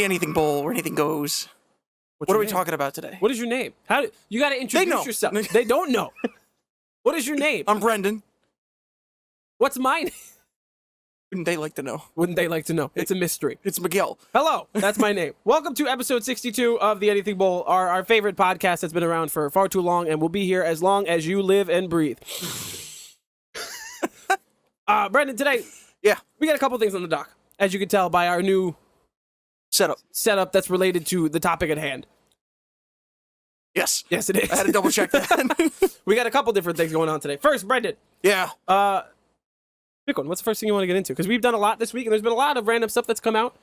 Anything Bowl where anything goes. What are we talking about today? What is your name? You got to introduce yourself. They don't know. What is your name? I'm Brendan. What's my name? Wouldn't they like to know? Wouldn't they like to know? It's a mystery. It's Miguel. Hello, that's my name. Welcome to episode 62 of the Anything Bowl, our favorite podcast that's been around for far too long and will be here as long as you live and breathe. Brendan, today, we got a couple things on the dock, as you can tell by our new setup that's related to the topic at hand. Yes, it is. I had to double check that. We got a couple different things going on today. First, Brendan. Yeah. Pick one. What's the first thing you want to get into? Because we've done a lot this week, and there's been a lot of random stuff that's come out.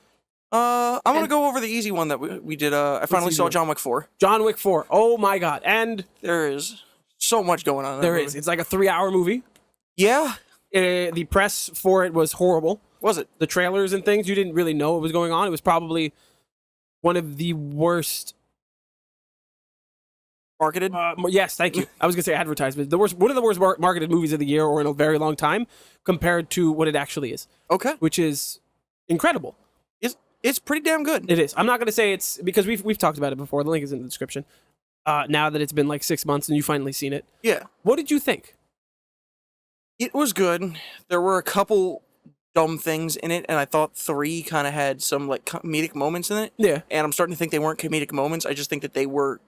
I'm going to go over the easy one that we did. I finally saw John Wick 4. John Wick 4. Oh, my God. And there is so much going on in that there movie. is. It's like a 3-hour movie. Yeah. The press for it was horrible. Was it? The trailers and things, you didn't really know what was going on. It was probably one of the worst marketed. Yes, thank you. I was gonna say advertisement. One of the worst marketed movies of the year, or in a very long time, compared to what it actually is. Okay, which is incredible. It's pretty damn good. It is. I'm not gonna say it's because we've talked about it before. The link is in the description. Now that it's been like 6 months and you finally seen it. Yeah. What did you think? It was good. There were a couple dumb things in it, and I thought 3 kind of had some like comedic moments in it. Yeah. And I'm starting to think they weren't comedic moments. I just think that they were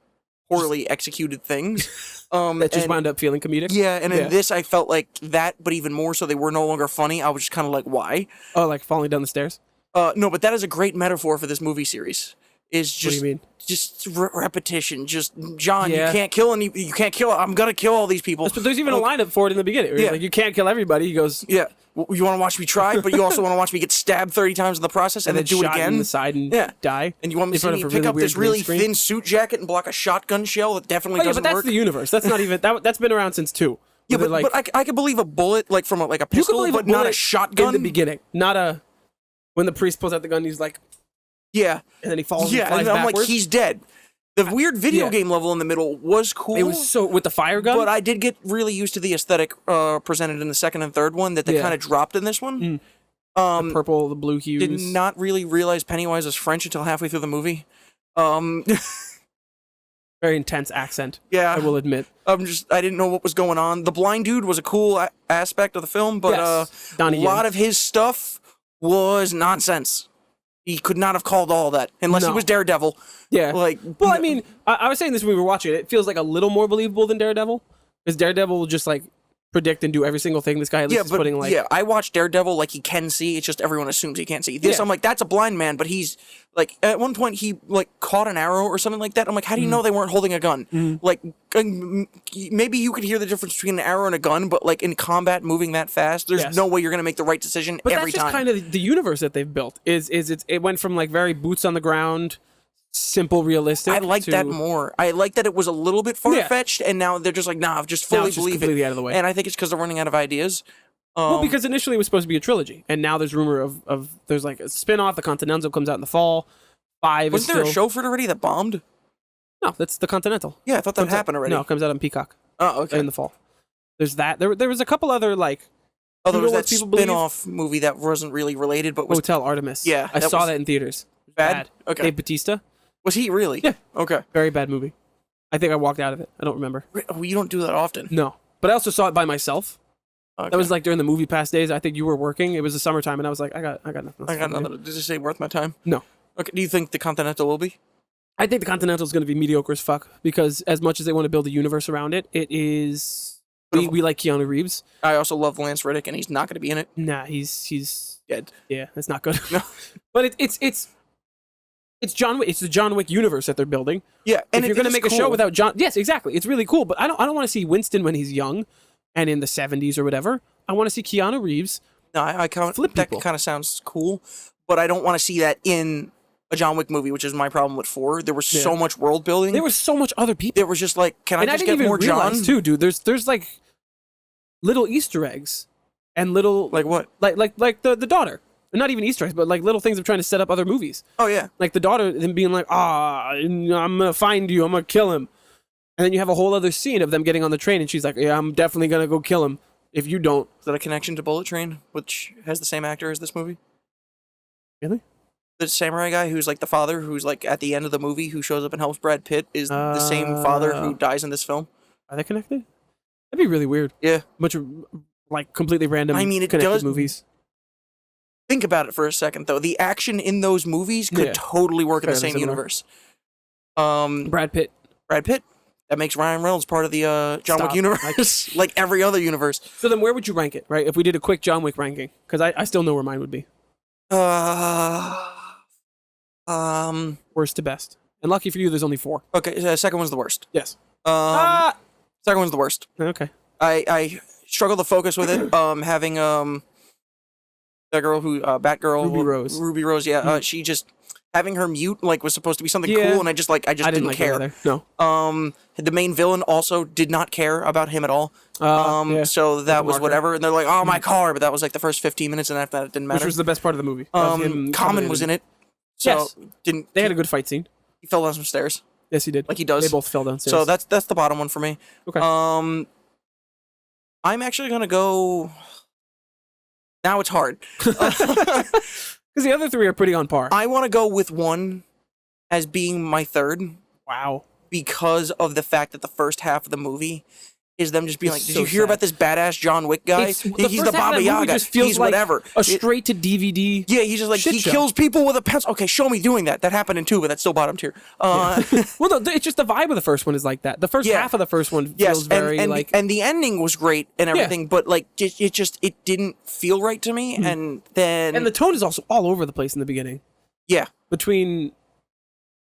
poorly executed things. That just wound up feeling comedic? Yeah, and in this I felt like that, but even more so they were no longer funny. I was just kind of like, why? Oh, like falling down the stairs? No, but that is a great metaphor for this movie series. Is just, what do you mean? Just repetition. Just, John, you can't kill you can't kill, I'm gonna kill all these people. But there's even a lineup for it in the beginning. Where like, you can't kill everybody. He goes, you want to watch me try, but you also want to watch me get stabbed 30 times in the process and then do it again? In the side and die. And you want me to see me pick up this really thin suit jacket and block a shotgun shell that definitely doesn't work? But work? that's the universe. That's not even, that's been around since 2. Yeah, but, like, but I could believe a bullet, like from a pistol, but not a shotgun. In the beginning. Not a, when the priest pulls out the gun, he's like, and then he falls and flies and I'm backwards. like, he's dead. The weird video game level in the middle was cool. It was so, with the fire gun? But I did get really used to the aesthetic presented in the second and third one that they kind of dropped in this one. The purple, the blue hues. Did not really realize Pennywise was French until halfway through the movie. Very intense accent. Yeah. I will admit. I didn't know what was going on. The blind dude was a cool aspect of the film, but a lot of his stuff was nonsense. He could not have called all that unless he was Daredevil. Yeah. Well, I mean, I was saying this when we were watching it. It feels like a little more believable than Daredevil. Because Daredevil will just like predict and do every single thing this guy at least is putting like. Yeah, I watched Daredevil like he can see. It's just everyone assumes he can't see. This, I'm like, that's a blind man, but he's like, at one point he like caught an arrow or something like that. I'm like, how do you know they weren't holding a gun? Like, maybe you could hear the difference between an arrow and a gun, but like in combat, moving that fast, there's no way you're gonna make the right decision every time. But that's just kind of the universe that they've built. It went from like very boots on the ground, simple, realistic. I like that more. I like that it was a little bit far-fetched, and now they're just like, nah, just fully believe it. Completely out of the way. And I think it's because they're running out of ideas. Well, because initially it was supposed to be a trilogy, and now there's rumor of there's like a spin-off. The Continental comes out in the fall. 5 Wasn't there a show for it already that bombed? No, that's the Continental. Yeah, I thought that happened already. No, it comes out on Peacock. Oh, okay. In the fall. There's that. There was a couple other like. Oh, there was that spin-off movie that wasn't really related, but was Hotel Artemis. Yeah, I saw that in theaters. Bad. Okay. Dave Bautista. Was he really? Yeah. Okay. Very bad movie. I think I walked out of it. I don't remember. Oh, you don't do that often. No, but I also saw it by myself. Okay. That was like during the movie pass days. I think you were working. It was the summertime, and I was like, I got nothing. I got nothing. Did it say worth my time? No. Okay. Do you think the Continental will be? I think the Continental is going to be mediocre as fuck because as much as they want to build a universe around it, it is. We like Keanu Reeves. I also love Lance Reddick, and he's not going to be in it. Nah, he's dead. Yeah, that's not good. No. But it's John Wick. It's the John Wick universe that they're building. Yeah, and if you're going to make a show without John, yes, exactly. It's really cool. But I don't want to see Winston when he's young, and in the 70s or whatever. I want to see Keanu Reeves. No, I flip that kind of sounds cool, but I don't want to see that in a John Wick movie, which is my problem with 4. There was so much world building. There was so much other people. There was just like, can I just get more John? Too, dude. There's like little Easter eggs and little like what? Like the daughter. Not even Easter eggs, but like little things of trying to set up other movies. Oh yeah. Like the daughter then being like, I'm gonna find you, I'm gonna kill him. And then you have a whole other scene of them getting on the train and she's like, yeah, I'm definitely gonna go kill him if you don't. Is that a connection to Bullet Train, which has the same actor as this movie? Really? the samurai guy who's like the father, who's like at the end of the movie, who shows up and helps Brad Pitt, is the same father who dies in this film. Are they connected? That'd be really weird. Yeah. Bunch of like completely random. I mean, it connected does. movies. Think about it for a second, though. The action in those movies could totally work in the same universe. Brad Pitt. Brad Pitt. That makes Ryan Reynolds part of the John Wick universe, like every other universe. So then, where would you rank it? Right, if we did a quick John Wick ranking, because I still know where mine would be. Worst to best, and lucky for you, there's only 4. Okay, second one's the worst. Yes. Second one's the worst. Okay. I struggle to focus with it. Having that girl who Batgirl Ruby Rose. Yeah. She just having her mute like was supposed to be something cool, and I just didn't like care. No. The main villain also did not care about him at all. So that was whatever. And they're like, oh, my car, but that was like the first 15 minutes, and after that it didn't matter. Which was the best part of the movie. Common was in it. So they had a good fight scene. He fell down some stairs. Yes, he did. Like he does. They both fell downstairs. So that's the bottom one for me. Okay. I'm actually gonna go. Now it's hard. Because the other 3 are pretty on par. I want to go with 1 as being my third. Wow. Because of the fact that the first half of the movie is them just being like, did you hear sad. about this badass John Wick guy? He's the Baba Yaga. Just feels he's like whatever. A straight to DVD. Yeah, he's just like, he kills people with a pencil. Okay, show me doing that. That happened in 2, but that's still bottom tier. Well, no, it's just the vibe of the first one is like that. The first half of the first one feels very like... And the ending was great and everything, but like, it didn't feel right to me. And then... And the tone is also all over the place in the beginning. Yeah. Between...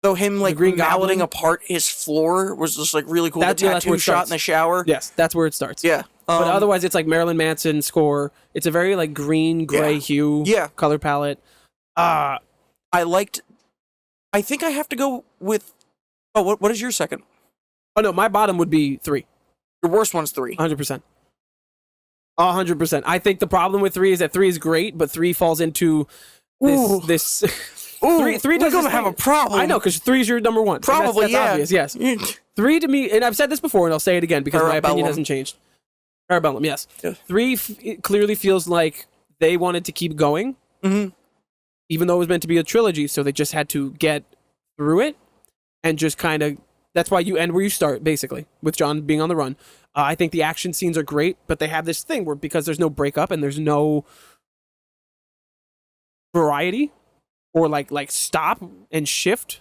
So him like Green malleting Goblin? apart his floor was just like really cool. The tattoo shot in the shower. Yes, that's where it starts. Yeah. But otherwise, it's like Marilyn Manson score. It's a very like green, gray hue color palette. I think I have to go with... Oh, what is your second? Oh, no, my bottom would be 3. Your worst one's 3. 100%. 100%. I think the problem with 3 is that 3 is great, but 3 falls into this Ooh, 3 doesn't have a problem. I know, because 3 is your number 1. Probably, that's obvious, yes. 3 to me, and I've said this before, and I'll say it again because my opinion hasn't changed. Parabellum, yes. Yeah. 3 it clearly feels like they wanted to keep going, even though it was meant to be a trilogy, so they just had to get through it and just kind of... That's why you end where you start, basically, with John being on the run. I think the action scenes are great, but they have this thing where because there's no breakup and there's no variety or like stop and shift,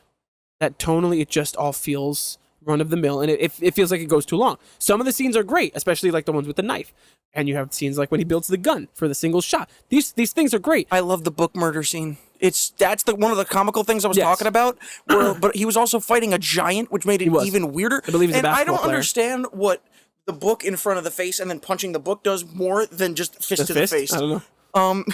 that tonally it just all feels run of the mill, and it feels like it goes too long. Some of the scenes are great, especially like the ones with the knife, and you have scenes like when he builds the gun for the single shot. These things are great. I love the book murder scene. That's one of the comical things I was talking about. But he was also fighting a giant, which made it even weirder. I believe he's a basketball I don't player. Understand what the book in front of the face and then punching the book does more than just fist to the face. I don't know.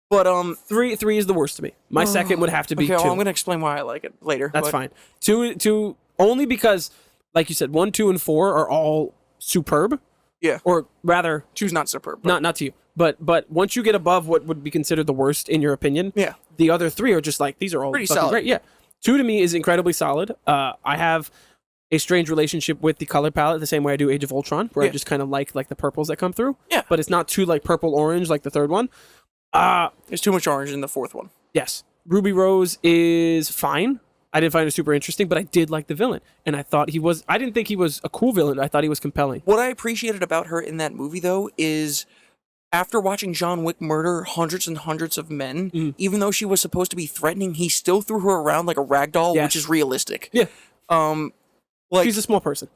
But 3 is the worst to me. My second would have to be 2. Well, I'm gonna explain why I like it later. That's fine. 2 only because, like you said, 1, 2, and 4 are all superb. Yeah. Or rather, 2's not superb. Not to you. But once you get above what would be considered the worst in your opinion, the other 3 are just like, these are all pretty fucking solid. Great. Yeah. 2 to me is incredibly solid. I have a strange relationship with the color palette the same way I do Age of Ultron, where I just kind of like the purples that come through. Yeah. But it's not too like purple orange like the third one. There's too much orange in the fourth one. Yes. Ruby Rose is fine. I didn't find it super interesting, but I did like the villain. And I didn't think he was a cool villain. I thought he was compelling. What I appreciated about her in that movie, though, is after watching John Wick murder hundreds and hundreds of men, even though she was supposed to be threatening, he still threw her around like a rag doll, which is realistic. Yeah. Like, she's a small person.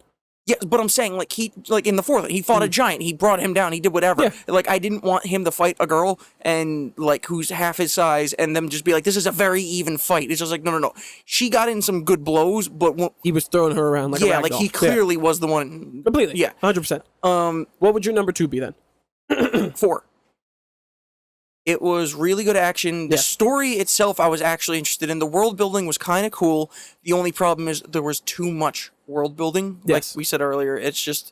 Yeah, but I'm saying, like in the fourth, he fought a giant. He brought him down. He did whatever. Yeah. Like, I didn't want him to fight a girl and like who's half his size, and them just be like, "This is a very even fight." It's just like, no. She got in some good blows, but he was throwing her around like a rag doll. He clearly was the one. Completely. Yeah, 100%. What would your number 2 be then? 4. It was really good action. The story itself, I was actually interested in. The world building was kind of cool. The only problem is there was too much world building. Like we said earlier, it's just,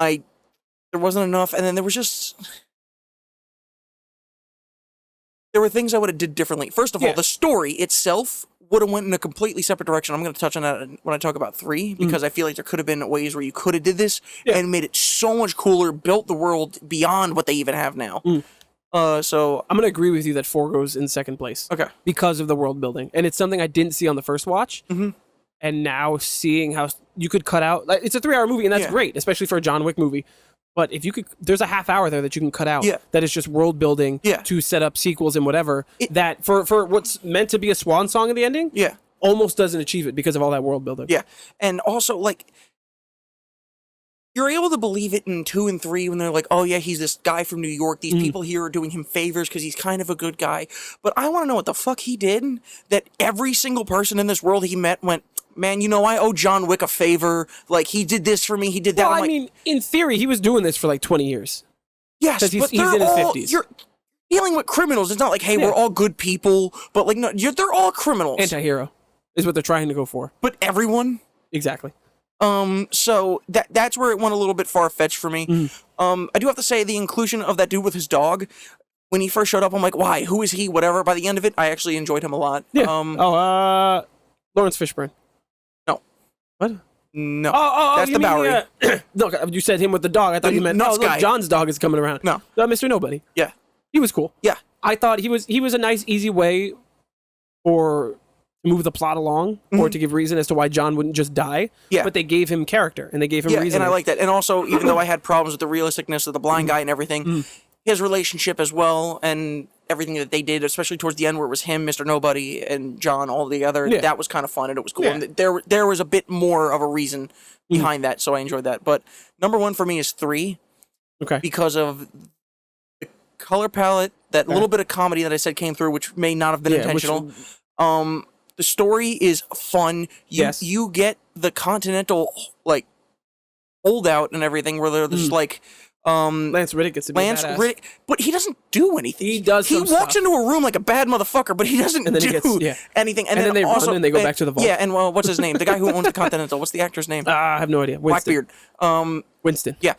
there wasn't enough. And then there were things I would have did differently. First of all, the story itself would have went in a completely separate direction. I'm going to touch on that when I talk about 3, because I feel like there could have been ways where you could have did this and made it so much cooler, built the world beyond what they even have now. So I'm gonna agree with you that 4 goes in second place. Okay. Because of the world building, and it's something I didn't see on the first watch. Mm-hmm. And now seeing how you could cut out, like, it's a 3-hour movie, and that's great, especially for a John Wick movie. But if you could, there's a half hour there that you can cut out. That is just world building to set up sequels and whatever. That for what's meant to be a swan song in the ending. Almost doesn't achieve it because of all that world building. And also like, you're able to believe it in 2 and 3 when they're like, oh yeah, he's this guy from New York. These people here are doing him favors because he's kind of a good guy. But I want to know what the fuck he did that every single person in this world he met went, man, you know, I owe John Wick a favor. Like, he did this for me. He did that. Well, I mean, in theory, he was doing this for like 20 years. Yes, but he's in his 50s. You're dealing with criminals. It's not like, hey, we're all good people. But like, no, they're all criminals. Anti-hero is what they're trying to go for. But everyone? Exactly. So that's where it went a little bit far-fetched for me. I do have to say the inclusion of that dude with his dog, when he first showed up, I'm like, why? Who is he? Whatever. By the end of it, I actually enjoyed him a lot. Yeah. Lawrence Fishburne. No. What? No. That's the Bowery. No, you said him with the dog. I thought you meant, nuts look, guy. John's dog is coming around. No. Mr. Nobody. Yeah. He was cool. Yeah. I thought he was a nice, easy way for move the plot along or to give reason as to why John wouldn't just die. Yeah. But they gave him character and they gave him reason. And I like that. And also, even though I had problems with the realisticness of the blind guy and everything, his relationship as well and everything that they did, especially towards the end where it was him, Mr. Nobody, and John all together, that was kind of fun and it was cool. And there was a bit more of a reason behind that, so I enjoyed that. But number 1 for me is 3. Okay. Because of the color palette, that little bit of comedy that I said came through, which may not have been intentional. The story is fun. You get the Continental, like, holdout and everything where they're just like, Lance Riddick gets to be badass. But he doesn't do anything. He does. He walks into a room like a bad motherfucker, but he doesn't do anything. And then they also, run and they go back to the vault. Yeah, and what's his name? The guy who owns the Continental. What's the actor's name? I have no idea. Winston. Blackbeard. Winston. Yeah.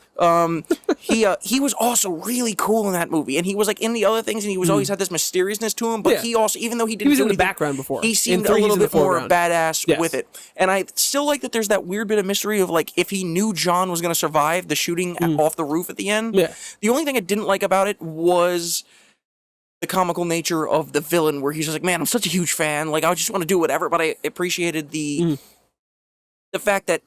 He was also really cool in that movie, and he was like in the other things, and he was always had this mysteriousness to him. But he also, even though he didn't, he was do in the anything, background before. He seemed a little bit more badass with it, and I still like that. There's that weird bit of mystery of like if he knew John was going to survive the shooting off the roof at the end. Yeah. The only thing I didn't like about it was the comical nature of the villain, where he's just like, man, I'm such a huge fan. Like, I just want to do whatever. But I appreciated the fact that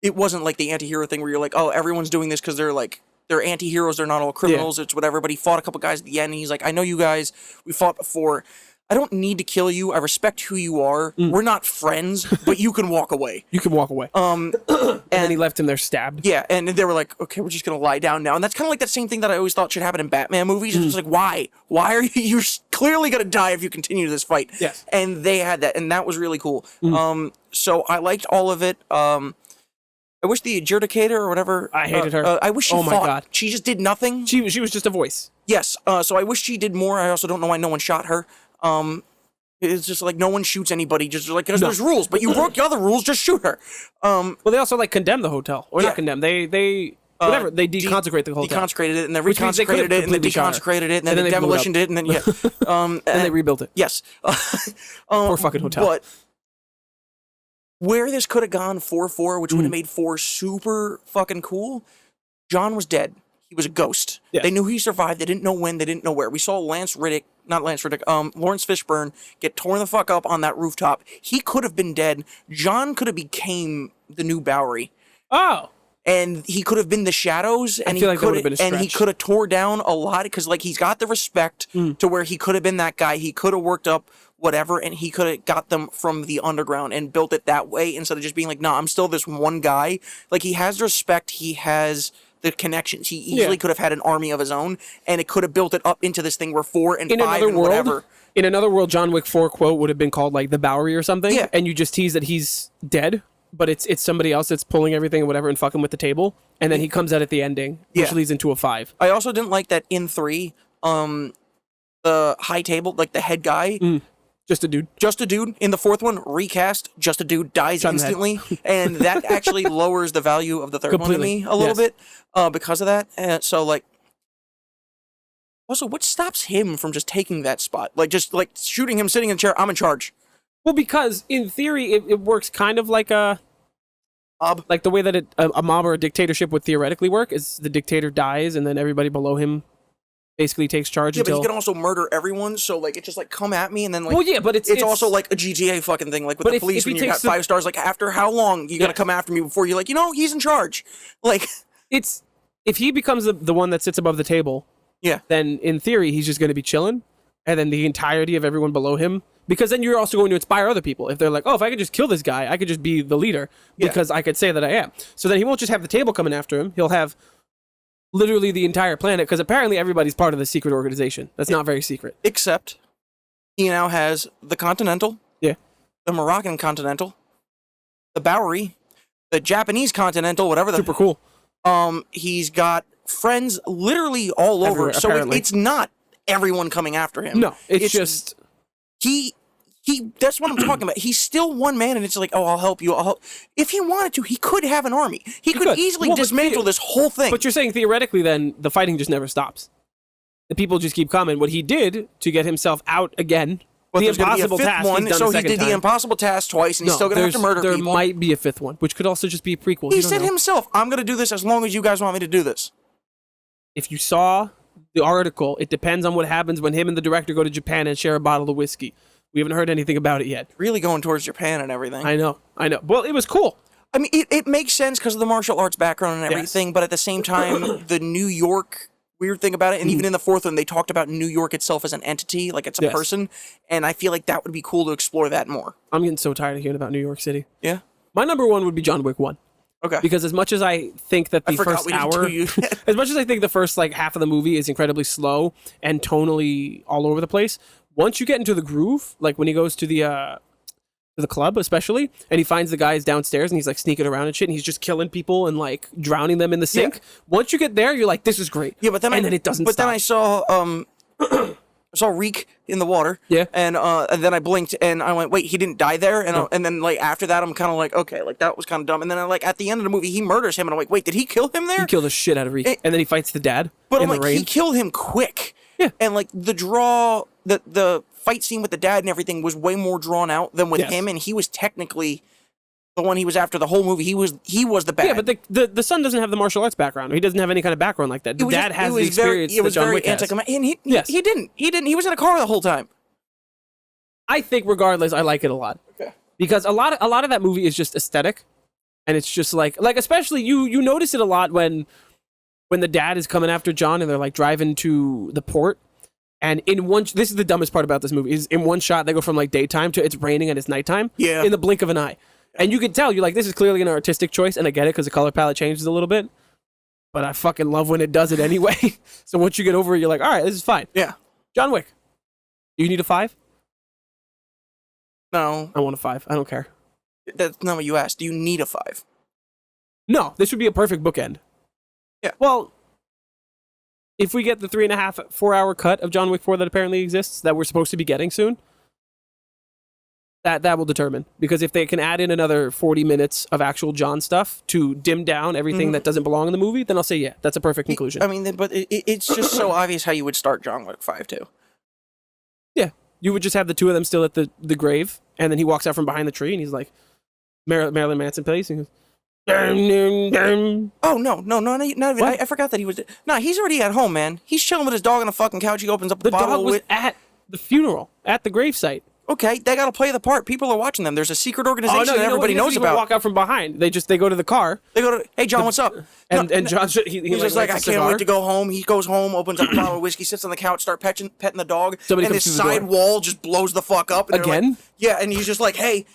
it wasn't like the anti-hero thing where you're like, oh, everyone's doing this because they're anti-heroes, they're not all criminals, it's whatever. But he fought a couple guys at the end, and he's like, I know you guys, we fought before. I don't need to kill you. I respect who you are. We're not friends, but you can walk away. You can walk away. And then he left him there stabbed. Yeah, and they were like, okay, we're just going to lie down now. And that's kind of like that same thing that I always thought should happen in Batman movies. It's just like, why? Why are you, you're clearly going to die if you continue this fight. Yes. And they had that, and that was really cool. So I liked all of it. I wish the adjudicator or whatever. I hated her. I wish she fought. My God. She just did nothing. She was just a voice. Yes. So I wish she did more. I also don't know why no one shot her. It's just like no one shoots anybody just like because there's rules, but you broke the other rules, just shoot her. Well, they also like condemned the hotel, or not condemned. They whatever they deconsecrated the hotel, deconsecrated it, and they reconsecrated it, and they deconsecrated it, and then they demolitioned it, and then and they rebuilt it. Yes. Poor fucking hotel. But where this could have gone 4-4, which would have made 4 super fucking cool, John was dead. He was a ghost. Yes. They knew he survived. They didn't know when. They didn't know where. We saw Lawrence Fishburne get torn the fuck up on that rooftop. He could have been dead. John could have became the new Bowery. Oh. And he could have been the shadows, and I feel like that would have been a stretch. And he could have tore down a lot because, like, he's got the respect to where he could have been that guy. He could have worked up whatever, and he could have got them from the underground and built it that way instead of just being like, "Nah, I'm still this one guy." Like, he has respect. He has the connections. He easily could have had an army of his own, and it could have built it up into this thing where 4 and 5 and whatever. In another world, John Wick 4 quote would have been called like the Bowery or something. Yeah. And you just tease that he's dead, but it's somebody else that's pulling everything and whatever and fucking with the table. And then he comes out at the ending, which leads into a 5. I also didn't like that in 3, the high table, like the head guy. Just a dude. Just a dude. In the 4th one, recast, just a dude dies instantly. And that actually lowers the value of the 3rd one to me a little bit because of that. So, like, also, what stops him from just taking that spot? Like, just, like, shooting him, sitting in a chair, I'm in charge. Well, because in theory, it works kind of like a mob. Like the way that a mob or a dictatorship would theoretically work is the dictator dies and then everybody below him basically takes charge Yeah, but until... he can also murder everyone, so, like, it's just, like, come at me, and then, like... Well, yeah, but it's also, like, a GTA fucking thing, like, with the police, when you got 5 stars, like, after how long you gotta come after me before you're like, he's in charge? Like... It's... If he becomes the one that sits above the table, then, in theory, he's just gonna be chilling, and then the entirety of everyone below him... Because then you're also going to inspire other people. If they're like, oh, if I could just kill this guy, I could just be the leader because I could say that I am. So then he won't just have the table coming after him. He'll have literally the entire planet because apparently everybody's part of the secret organization. That's not very secret. Except he now has the Continental, the Moroccan Continental, the Bowery, the Japanese Continental, whatever the... Super cool. He's got friends literally all over. So it's not everyone coming after him. No, it's just... He that's what I'm talking about. He's still one man, and it's like, oh, I'll help you. If he wanted to, he could have an army. He could easily dismantle this whole thing. But you're saying theoretically, then, the fighting just never stops. The people just keep coming. What he did to get himself out again, the impossible task, so he did the impossible task twice, and he's still going to have to murder people. There might be a 5th one, which could also just be a prequel. He said himself, I'm going to do this as long as you guys want me to do this. If you saw the article, it depends on what happens when him and the director go to Japan and share a bottle of whiskey. We haven't heard anything about it yet. Really going towards Japan and everything. I know. Well, it was cool. I mean, it makes sense because of the martial arts background and everything, but at the same time, the New York weird thing about it, and even in the 4th one, they talked about New York itself as an entity, like it's a person, and I feel like that would be cool to explore that more. I'm getting so tired of hearing about New York City. Yeah? My number 1 would be John Wick 1. Okay. Because as much as I think that the first hour, as much as I think the first like half of the movie is incredibly slow and tonally all over the place, once you get into the groove, like when he goes to the club especially, and he finds the guys downstairs and he's like sneaking around and shit, and he's just killing people and like drowning them in the sink. Once you get there, you're like, this is great. Yeah, but then then it doesn't. But stop. then I saw I saw Reek in the water. Yeah. And then I blinked and I went, wait, he didn't die there? And and then like after that, I'm kind of like, okay, like that was kind of dumb. And then I like at the end of the movie, he murders him, and I'm like, wait, did he kill him there? He killed the shit out of Reek, and then he fights the dad. But I'm like, he killed him quick. Yeah. And like the fight scene with the dad and everything was way more drawn out than with him, and he was technically the one he was after the whole movie. He was the bad. Yeah, but the son doesn't have the martial arts background. He doesn't have any kind of background like that. The dad has the experience that John Wick has. And he didn't. He was in a car the whole time. I think regardless, I like it a lot. Okay. Because a lot of that movie is just aesthetic, and it's just like especially you notice it a lot when the dad is coming after John and they're like driving to the port. And this is the dumbest part about this movie, is in one shot they go from like daytime to it's raining and it's nighttime. Yeah. In the blink of an eye. And you can tell, you're like, this is clearly an artistic choice, and I get it because the color palette changes a little bit. But I fucking love when it does it anyway. So once you get over it, you're like, all right, this is fine. Yeah. John Wick. You need a 5? No. I want a 5. I don't care. That's not what you asked. Do you need a 5? No, this would be a perfect bookend. Yeah. Well, if we get the 3.5, 4-hour cut of John Wick 4 that apparently exists, that we're supposed to be getting soon, that will determine. Because if they can add in another 40 minutes of actual John stuff to dim down everything that doesn't belong in the movie, then I'll say, yeah, that's a perfect conclusion. I mean, but it's just so obvious how you would start John Wick 5, too. Yeah. You would just have the two of them still at the grave, and then he walks out from behind the tree, and he's like, Marilyn Manson plays, and he goes, oh, no, not even. I forgot that he was... No, he's already at home, man. He's chilling with his dog on the fucking couch. He opens up the bottle. The dog was at the funeral, at the gravesite. Okay, they gotta play the part. People are watching them. There's a secret organization that everybody knows about. Walk out from behind. They go to the car. They go to, hey, John, what's up? And John, he's just like, I can't wait to go home. He goes home, opens up a bottle of whiskey, sits on the couch, start petting the dog, and his side wall just blows the fuck up. And again? Like, yeah, and he's just like, hey,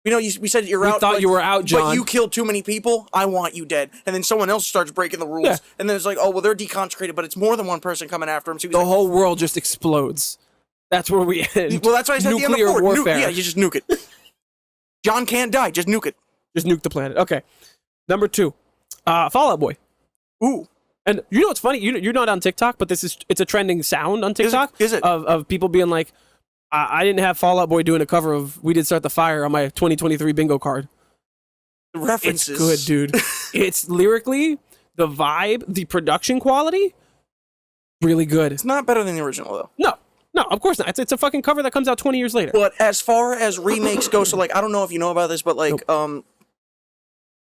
we said you're out. We thought you were out, John. But you killed too many people. I want you dead. And then someone else starts breaking the rules. Yeah. And then it's like, oh, well, they're deconsecrated, but it's more than one person coming after him. So the whole world just explodes. That's where we end. Well, that's why I said nuclear at the end of warfare. Yeah, you just nuke it. John can't die. Just nuke it. Just nuke the planet. Okay. Number 2, Fall Out Boy. Ooh. And you know what's funny? You're not on TikTok, but it's a trending sound on TikTok. Is it? Of people being like, I didn't have Fall Out Boy doing a cover of We Did Start the Fire on my 2023 bingo card. The references. It's good, dude. It's lyrically, the vibe, the production quality, really good. It's not better than the original, though. No, of course not. It's a fucking cover that comes out 20 years later. But as far as remakes go, so like I don't know if you know about this, but like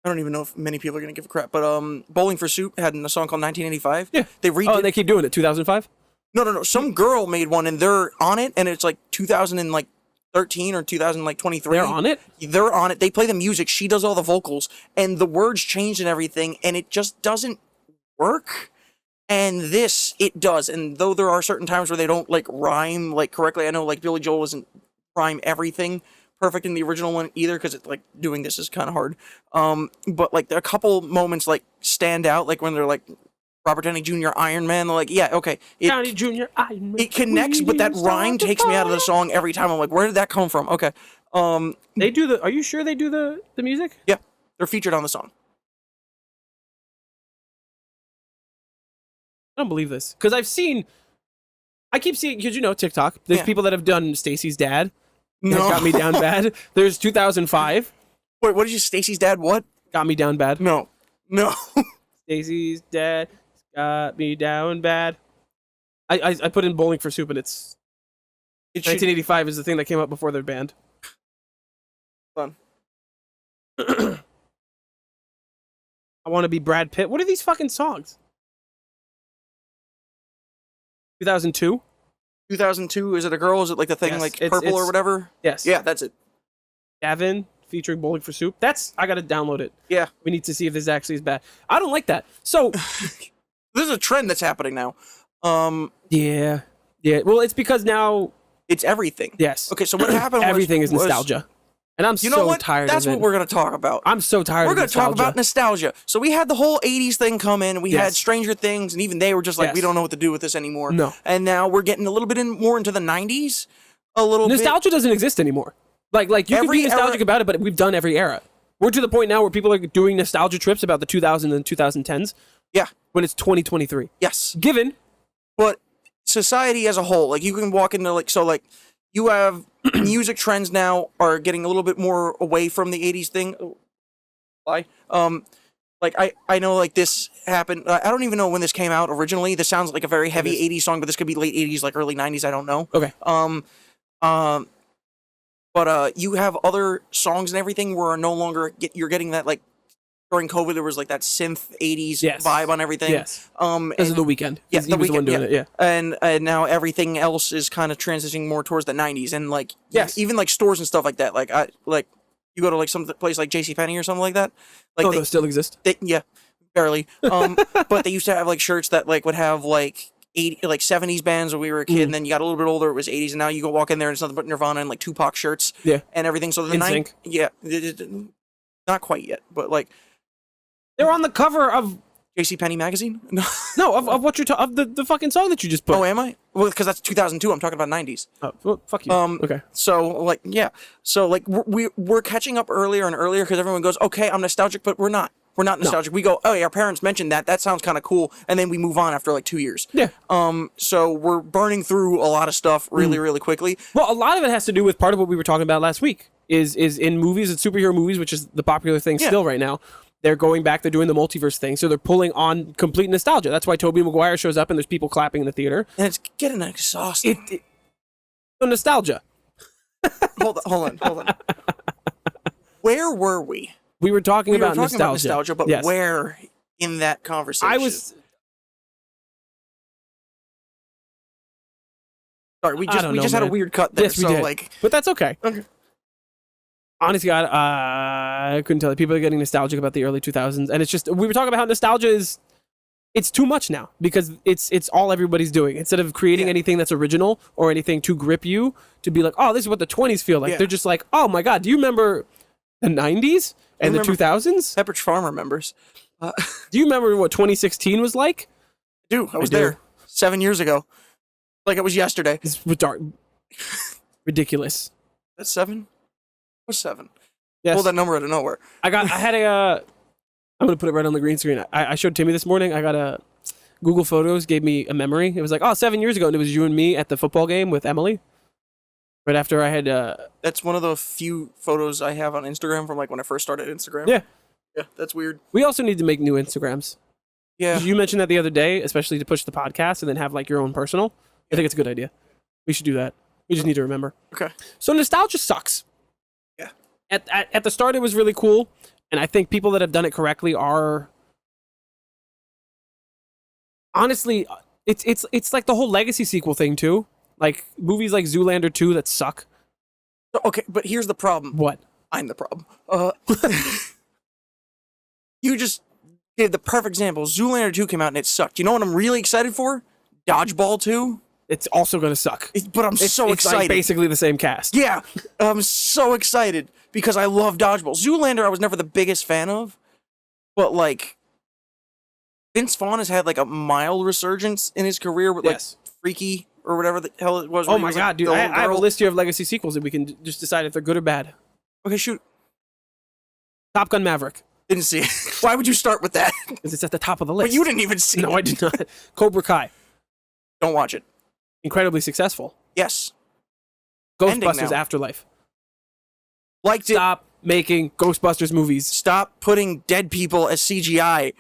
I don't even know if many people are gonna give a crap, but Bowling for Soup had a song called 1985. Yeah. They redid. Oh, and they keep doing it. 2005. No. Some girl made one, and they're on it, and it's like 2013 or 2023. They're on it. They're on it. They play the music. She does all the vocals, and the words changed and everything, and it just doesn't work. And this, it does. And though there are certain times where they don't like rhyme like correctly, I know like Billy Joel doesn't rhyme everything perfect in the original one either, because it's like doing this is kind of hard. But like there are a couple moments like stand out, like when they're like Robert Downey Jr. Iron Man. They're like, yeah, okay, Downey Jr. Iron Man. It connects, but that rhyme takes me out of the song every time. I'm like, where did that come from? Okay, They do the. Are you sure they do the music? yeah, they're featured on the song. I don't believe this because I keep seeing, because TikTok. There's Yeah. people that have done Stacy's dad. No. That got me down bad. There's 2005. Wait, what did you? Stacy's dad? What? Got me down bad. No. Stacy's dad got me down bad. I put in Bowling for Soup, and it's It should, 1985 is the thing that came up before their band. fun. I want to be Brad Pitt. What are these fucking songs? 2002. 2002. Is it a girl? Is it like the thing Yes, like it's- purple or it's- whatever? Yes. Yeah, that's it. Gavin featuring Bowling for Soup. I gotta download it. Yeah. We need to see if this actually is bad. I don't like that. So This is a trend that's happening now. yeah. Well, it's because now It's everything. yes. Okay, so what happened? Everything is was- nostalgia, and I'm You know so what? tired That's of it. what we're gonna talk about. I'm so tired. We're of going to talk nostalgia. about nostalgia. So we had the whole 80s thing come in. We had Yes. Stranger Things, and even they were just like, Yes. we don't know what to do with this anymore. No. And now we're getting a little bit more into the 90s. A little Nostalgia doesn't exist anymore. Like you can Every be nostalgic era- about it, but we've done every era. We're to the point now where people are doing nostalgia trips about the 2000s and 2010s bit. Yeah. when it's 2023. Yes. Given But society as a whole, like you can walk into you have music trends now are getting a little bit more away from the 80s thing. Oh, why? Like I know like this happened. I don't even know when this came out originally. This sounds like a very heavy 80s song, but this could be late 80s, like early 90s. I don't know. okay, But you have other songs and everything where no longer you're getting that like during COVID there was like that synth 80s Yes. vibe on everything. yes, And, because of the weekend. yeah, he the was the one Weeknd, doing it. Yeah, and now everything else is kind of transitioning more towards the 90s and like Yes. even like stores and stuff like that. Like you go to like some place like JCPenney or something like that. Like oh, those still exist. yeah, barely. But they used to have like shirts that like would have like 70s bands when we were a kid, and then you got a little bit older, it was 80s, and now you go walk in there and it's nothing but Nirvana and like Tupac shirts Yeah, and everything. So the NSYNC. yeah, not quite yet, but like they're on the cover of JCPenney magazine. no of what you're of the fucking song that you just put. Oh, am I? Well, because that's 2002. I'm talking about 90s. Oh, well, fuck you. Okay. So like yeah, so like we're catching up earlier and earlier because everyone goes, okay, I'm nostalgic, but we're not. We're not nostalgic. We go, oh, yeah, our parents mentioned that. That sounds kind of cool, and then we move on after like 2 years. Yeah. So we're burning through a lot of stuff really, really quickly. Well, a lot of it has to do with part of what we were talking about last week. Is in movies and superhero movies, which is the popular thing still right now. They're going back. They're doing the multiverse thing, so they're pulling on complete nostalgia. That's why Tobey Maguire shows up and there's people clapping in the theater. And it's getting exhausting. So nostalgia. Hold on. Where were we? We were talking We were about talking nostalgia. about nostalgia, but Yes. where in that conversation? I was. Sorry, we I don't know, just had a man. weird cut there. Yes, we so did. like, But that's okay. Okay. Honestly, I couldn't tell you. People are getting nostalgic about the early 2000s, and it's just we were talking about how nostalgia is. It's too much now because it's all everybody's doing. Instead of creating anything that's original or anything to grip you, to be like, oh, this is what the 20s feel like. Yeah. They're just like, oh my god, do you remember the 90s and the remember 2000s? Pepperidge Farm remembers. Do you remember what 2016 was like? Dude, I was do. there 7 years ago, like it was yesterday. It's ridiculous. That's 7. What's 7? Yes. Pull that number out of nowhere. I had a. I'm gonna put it right on the green screen. I showed Timmy this morning. I got a Google Photos gave me a memory. It was like, oh, 7 years ago, and it was you and me at the football game with Emily. Right after I had. That's one of the few photos I have on Instagram from like when I first started Instagram. Yeah. Yeah, that's weird. We also need to make new Instagrams. Yeah. You mentioned that the other day, especially to push the podcast and then have like your own personal. I think it's a good idea. We should do that. We just need to remember. Okay. So nostalgia sucks. Yeah. At the start, it was really cool. And I think people that have done it correctly are honestly, it's like the whole legacy sequel thing too. Like movies like Zoolander 2 that suck. Okay, but here's the problem. What? I'm the problem. You just gave the perfect example. Zoolander 2 came out and it sucked. You know what I'm really excited for? Dodgeball 2. It's also gonna suck. But I'm so it's excited. Like basically the same cast. Yeah, I'm so excited because I love Dodgeball. Zoolander I was never the biggest fan of, but like Vince Vaughn has had like a mild resurgence in his career with like Freaky or whatever the hell it was. Oh my god, dude! I have a list here of legacy sequels and we can just decide if they're good or bad. Okay, shoot. Top Gun Maverick. Didn't see it. Why would you start with that? Because it's at the top of the list. But you didn't even see it. No, I did not. Cobra Kai. Don't watch it. Incredibly successful. Yes. Ghostbusters Afterlife. Liked it. Stop making Ghostbusters movies. Stop putting dead people as CGI.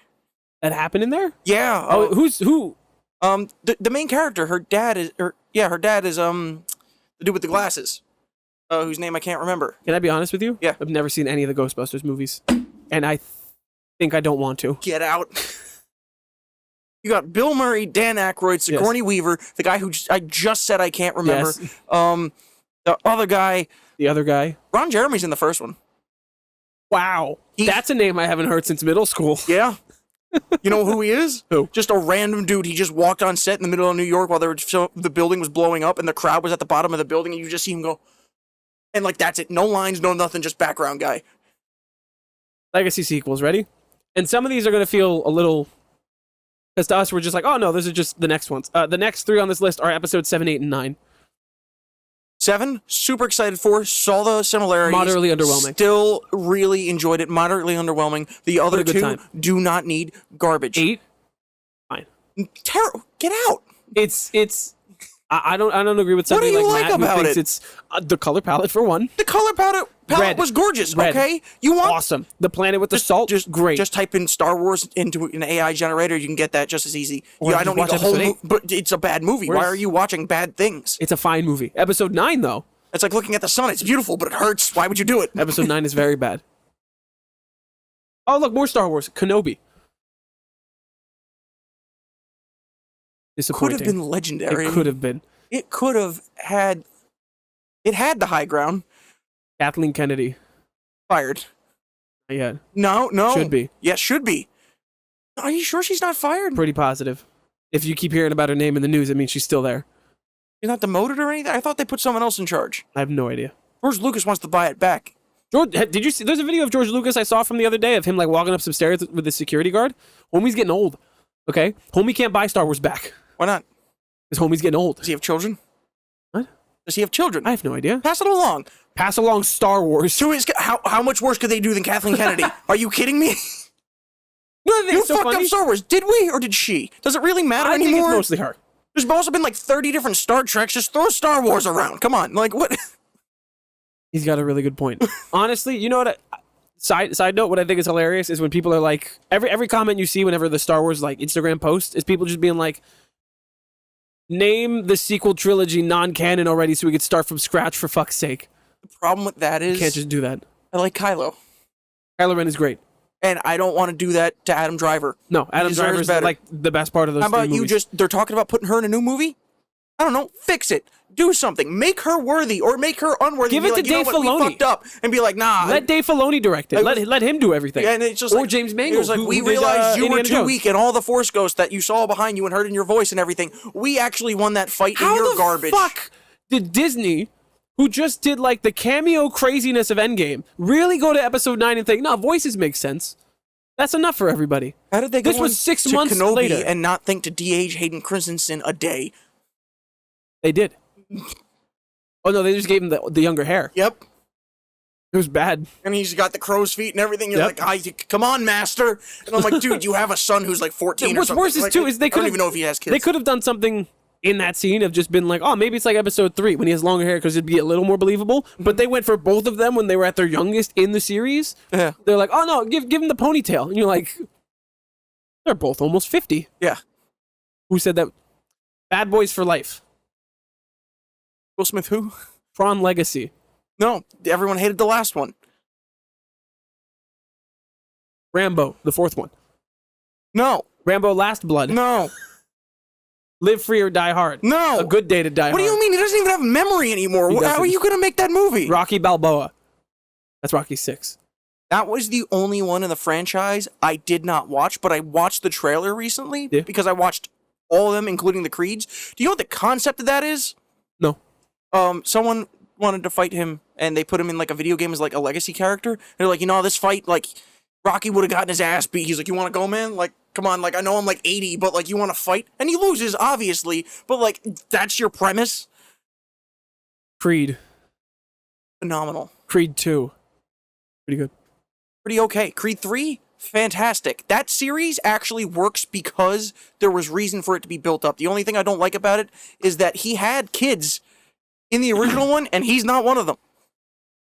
That happened in there? Yeah. Oh, who? The main character, her dad is the dude with the glasses. Whose name I can't remember. Can I be honest with you? Yeah. I've never seen any of the Ghostbusters movies. And I think I don't want to. Get out. You got Bill Murray, Dan Aykroyd, Sigourney Weaver, the guy who I just said I can't remember. Yes. The other guy. The other guy. Ron Jeremy's in the first one. Wow. That's a name I haven't heard since middle school. Yeah. You know who he is? Who? Just a random dude. He just walked on set in the middle of New York while the building was blowing up and the crowd was at the bottom of the building and you just see him go. And like, that's it. No lines, no nothing, just background guy. Legacy sequels, ready? And some of these are going to feel a little... Because to us, we're just like, oh no, those are just the next ones. The next 3 on this list are episodes 7, 8, and 9. 7, super excited for, saw the similarities. Moderately underwhelming. Still really enjoyed it, moderately underwhelming. The other 2 do not need garbage. 8, fine. Get out. I don't agree with somebody like Matt who thinks it's the color palette for one. The color palette was gorgeous. Red. Okay, you want awesome. The planet with the salt, just great. Just type in Star Wars into an AI generator. You can get that just as easy. Yeah, I don't need the whole. But it's a bad movie. Why are you watching bad things? It's a fine movie. Episode 9 though. It's like looking at the sun. It's beautiful, but it hurts. Why would you do it? Episode 9 is very bad. Oh look, more Star Wars. Kenobi. Could have been legendary. It could have been. It could have had. It had the high ground. Kathleen Kennedy fired. Not yet. No. Should be. Yes, should be. Are you sure she's not fired? Pretty positive. If you keep hearing about her name in the news, it means she's still there. She's not demoted or anything? I thought they put someone else in charge. I have no idea. George Lucas wants to buy it back. Did you see? There's a video of George Lucas I saw from the other day of him like walking up some stairs with the security guard. Homie's getting old. Okay? Homie can't buy Star Wars back. Why not? Because homie's getting old. Does he have children? What? Does he have children? I have no idea. Pass it along. Pass along Star Wars. How much worse could they do than Kathleen Kennedy? Are you kidding me? You so fucked up Star Wars. Did we or did she? Does it really matter anymore? I think it's mostly her. There's also been like 30 different Star Treks. Just throw Star Wars around. Come on. Like, what? He's got a really good point. Honestly, you know what? Side note, what I think is hilarious is when people are like, every comment you see whenever the Star Wars like Instagram post is people just being like, name the sequel trilogy non-canon already so we could start from scratch for fuck's sake. The problem with that is... You can't just do that. I like Kylo. Kylo Ren is great. And I don't want to do that to Adam Driver. No, Adam Driver is like the best part of those. How about you they're talking about putting her in a new movie? I don't know, fix it. Do something. Make her worthy or make her unworthy. Give it to Dave Filoni. We fucked up. And be like, nah. Let Dave Filoni direct it. Let him do everything. Yeah, and it's just or James Mangold. It was like, we realized you were too weak and all the Force ghosts that you saw behind you and heard in your voice and everything. We actually won that fight in your garbage. How the fuck did Disney, who just did like the cameo craziness of Endgame, really go to episode 9 and think, no, voices make sense? That's enough for everybody. How did they go this was 6 months Kenobi later and not think to de-age Hayden Christensen a day? They did. Oh no, they just gave him the younger hair. Yep. It was bad. And he's got the crow's feet and everything. You're like, come on, master. And I'm like, dude, you have a son who's like 14 or something. What's worse is, too, is I don't even know if he has kids. They could have done something in that scene of just been like, oh, maybe it's like episode 3 when he has longer hair because it'd be a little more believable. But they went for both of them when they were at their youngest in the series. Yeah. They're like, oh no, give him the ponytail. And you're like, they're both almost 50. Yeah. Who said that? Bad Boys for Life. Will Smith who? Tron Legacy. No, everyone hated the last one. Rambo, the fourth one. No. Rambo Last Blood. No. Live Free or Die Hard. No. A Good Day to Die Hard. What do you mean? He doesn't even have memory anymore. How are you going to make that movie? Rocky Balboa. That's Rocky 6. That was the only one in the franchise I did not watch, but I watched the trailer recently because I watched all of them, including the Creeds. Do you know what the concept of that is? No. Someone wanted to fight him, and they put him in like a video game as like a legacy character. And they're like, this fight, like Rocky would have gotten his ass beat. He's like, you want to go, man? Like, come on. Like, I know I'm like 80, but like, you want to fight? And he loses, obviously. But like, that's your premise. Creed. Phenomenal. Creed 2. Pretty good. Pretty okay. Creed 3, fantastic. That series actually works because there was reason for it to be built up. The only thing I don't like about it is that he had kids in the original one, and he's not one of them.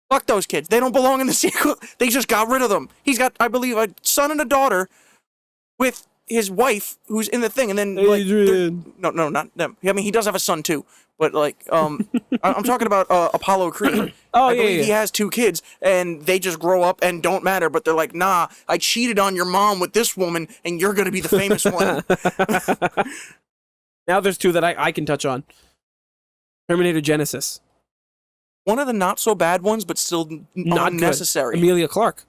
Fuck those kids. They don't belong in the sequel. They just got rid of them. He's got, I believe, a son and a daughter with his wife who's in the thing, and then like, no, not them. I mean, he does have a son too, but like, I'm talking about Apollo Creed. I believe he has 2 kids, and they just grow up and don't matter. But they're like, nah, I cheated on your mom with this woman, and you're gonna be the famous one. Now there's 2 that I can touch on. Terminator Genesis. One of the not so bad ones, but still not necessary. Emilia Clarke.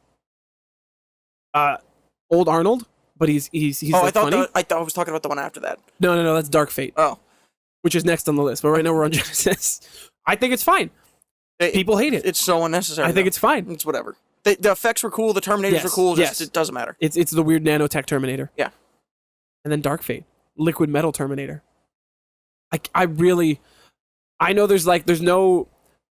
Old Arnold. But he's I like thought funny. I thought I was talking about the one after that. No, that's Dark Fate. Oh. Which is next on the list. But right now we're on Genesis. I think it's fine. People hate it. It's so unnecessary. I think it's fine. It's whatever. The effects were cool. The Terminators were cool. It doesn't matter. It's the weird nanotech Terminator. Yeah. And then Dark Fate. Liquid Metal Terminator. I know there's no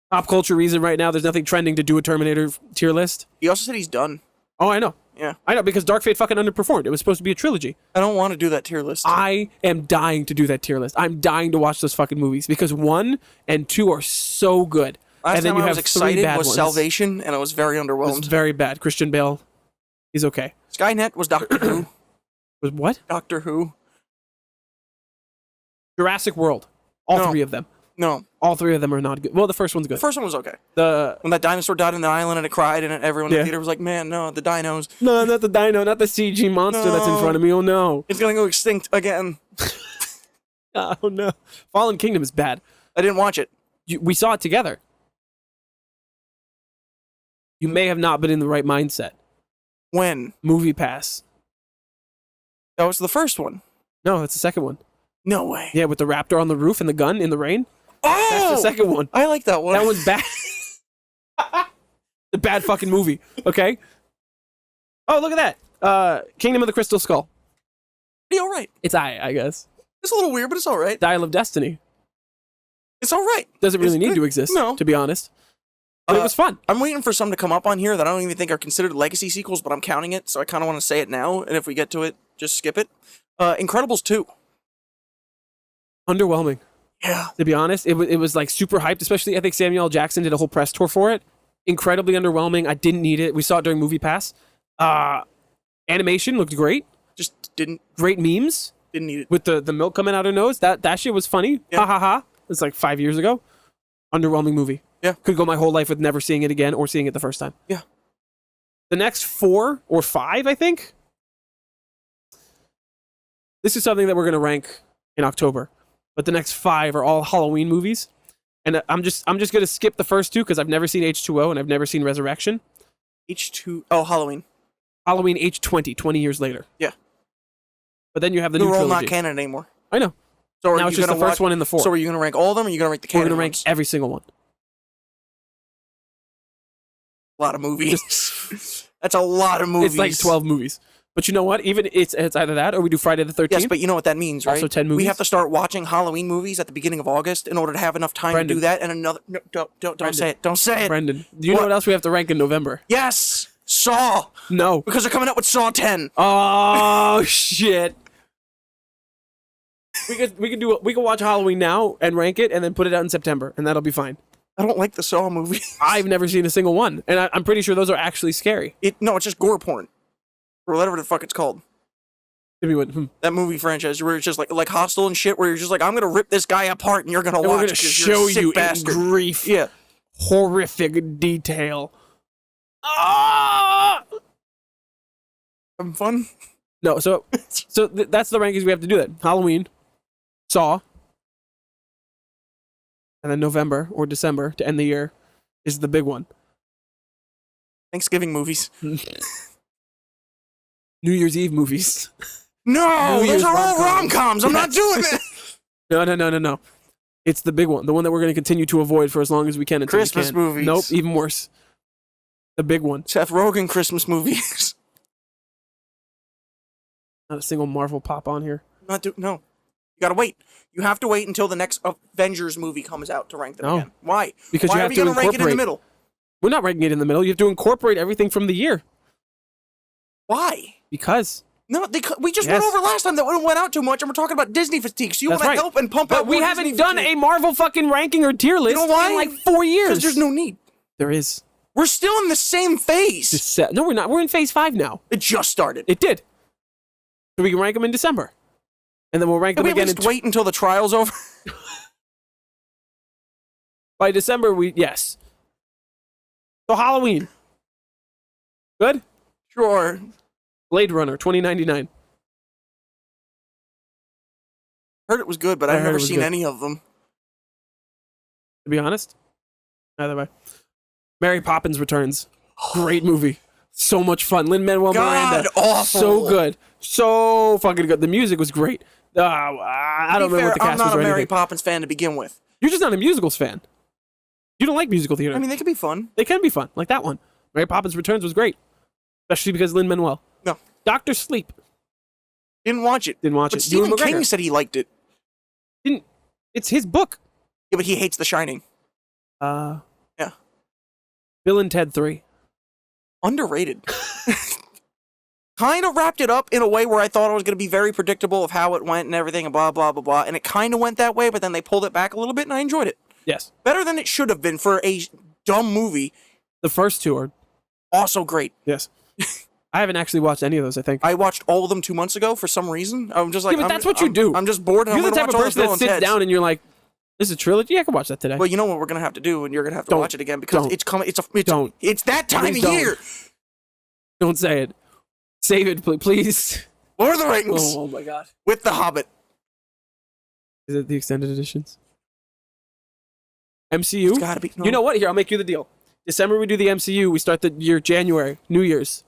pop culture reason right now. There's nothing trending to do a Terminator tier list. He also said he's done. Oh, I know. Yeah. I know, because Dark Fate fucking underperformed. It was supposed to be a trilogy. I don't want to do that tier list. I am dying to do that tier list. I'm dying to watch those fucking movies because 1 and 2 are so good. Last and then time you I have was excited was ones. Salvation, and I was very underwhelmed. It's very bad. Christian Bale, he's okay. Skynet was Doctor Who. Was what? Doctor Who. Jurassic World. All 3 of them. No. All 3 of them are not good. Well, the first one's good. The first one was okay. When that dinosaur died on the island and it cried, and everyone in the theater was like, man, no, the dinos. No, not the dino, not the CG monster that's in front of me. Oh, no. It's going to go extinct again. Oh, no. Fallen Kingdom is bad. I didn't watch it. We saw it together. You may have not been in the right mindset. When? Movie Pass. That was the first one. No, that's the second one. No way. Yeah, with the raptor on the roof and the gun in the rain. Oh! That's the second one. I like that one. That one's bad. The bad fucking movie. Okay? Oh, look at that. Kingdom of the Crystal Skull. Pretty all right. It's I guess. It's a little weird, but it's all right. Dial of Destiny. It's all right. Doesn't really need good. to exist, No. to be honest. But it was fun. I'm waiting for some to come up on here that I don't even think are considered legacy sequels, but I'm counting it, so I kind of want to say it now, and if we get to it, just skip it. Incredibles 2. Underwhelming. Yeah. To be honest, it was like super hyped, especially I think Samuel L. Jackson did a whole press tour for it. Incredibly underwhelming. I didn't need it. We saw it during Movie Pass. Animation looked great. Just didn't. Great memes. Didn't need it. With the milk coming out her nose. That shit was funny. Yeah. Ha ha ha. It's like 5 years ago. Underwhelming movie. Yeah. Could go my whole life with never seeing it again or seeing it the first time. Yeah. The next 4 or 5, I think. This is something that we're going to rank in October. But the next 5 are all Halloween movies. And I'm just going to skip the first 2 because I've never seen H2O and I've never seen Resurrection. Halloween. Halloween H20, 20 years later. Yeah. But then you have the new They're all trilogy. not canon anymore. I know. So now it's just the first one in the 4. So are you going to rank all of them, or are you going to rank the canon We're going to rank ones? every single one. A lot of movies. That's a lot of movies. It's like 12 movies. But you know what? Even it's either that or we do Friday the 13th. Yes, but you know what that means, right? Also 10 movies. We have to start watching Halloween movies at the beginning of August in order to have enough time to do that. And another. No, don't say it. Don't say it. Brendan, do you know what else we have to rank in November? Yes, Saw. No. Because they're coming out with Saw 10. Oh shit. We could watch Halloween now and rank it and then put it out in September and that'll be fine. I don't like the Saw movies. I've never seen a single one, and I'm pretty sure those are actually scary. No, it's just gore porn, or whatever the fuck it's called. That movie franchise where it's just like Hostel and shit, where you're just like, I'm gonna rip this guy apart and you're gonna watch. We're gonna show you bastard. in grief. Yeah, horrific detail. Ah! Having fun? No, so that's the rankings we have to do. That Halloween, Saw, and then November or December to end the year is the big one. Thanksgiving movies. New Year's Eve movies. No, those are all rom-coms. I'm not doing it. No. It's the big one. The one that we're going to continue to avoid for as long as we can until Christmas we can. movies. Nope, even worse. The big one. Seth Rogen Christmas movies. Not a single Marvel pop on here. No. You gotta wait. You have to wait until the next Avengers movie comes out to rank them again. Why? Because Why you are have we to gonna rank it in the middle? We're not ranking it in the middle. You have to incorporate everything from the year. Why? Because. No, we just went over last time that we went out too much, and we're talking about Disney fatigue. So you want to help and pump out. But we haven't done a Marvel fucking ranking or tier list in like 4 years. Because there's no need. There is. We're still in the same phase. No, we're not. We're in phase 5 now. It just started. It did. So we can rank them in December, and then we'll rank them again. Wait until the trial's over. By December, yes. So Halloween. Good. Sure. Blade Runner 2099. Heard it was good, but I've never seen any of them. To be honest, either way. Mary Poppins Returns. Great movie. So much fun. Lin-Manuel Miranda. Awful. So good. So fucking good. The music was great. I don't remember what the cast was. I'm not a Mary Poppins fan to begin with. You're just not a musicals fan. You don't like musical theater. I mean, they can be fun. They can be fun. Like that one. Mary Poppins Returns was great. Especially because Lin-Manuel. No. Dr. Sleep. Didn't watch it. But Stephen King said he liked it. It's his book. Yeah, but he hates The Shining. Yeah. Bill and Ted 3. Underrated. Kind of wrapped it up in a way where I thought it was going to be very predictable of how it went and everything and blah, blah, blah, blah. And it kind of went that way, but then they pulled it back a little bit and I enjoyed it. Yes. Better than it should have been for a dumb movie. The first two are also great. Yes. I haven't actually watched any of those, I think. I watched all of them 2 months ago for some reason. I'm just like, yeah, but that's what you do. I'm just bored and you're I'm the type of person that sits down and you're like, this is a trilogy? Yeah, I can watch that today. Well, you know what we're going to have to do, and you're going to have to watch it again because it's coming. It's that time of year. Don't say it. Save it, please. Lord of the Rings. Oh my God. With The Hobbit. Is it the extended editions? MCU? It's gotta be. No. You know what? Here, I'll make you the deal. December, we do the MCU. We start the year January, New Year's.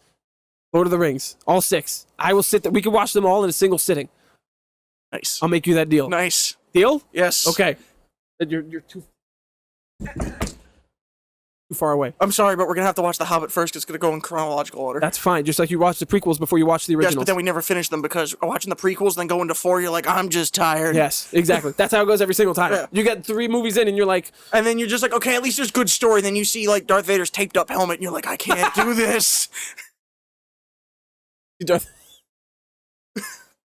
Lord of the Rings. All 6. I will sit there. We can watch them all in a single sitting. Nice. I'll make you that deal. Nice. Deal? Yes. Okay. You're too far away. I'm sorry, but we're gonna have to watch The Hobbit first. Because it's gonna go in chronological order. That's fine. Just like you watch the prequels before you watch the originals. Yes, but then we never finish them because watching the prequels, then go into 4, you're like, I'm just tired. Yes, exactly. That's how it goes every single time. Yeah. You get 3 movies in, and you're like, and then you're just like, okay, at least there's good story. Then you see like Darth Vader's taped up helmet, and you're like, I can't do this. Have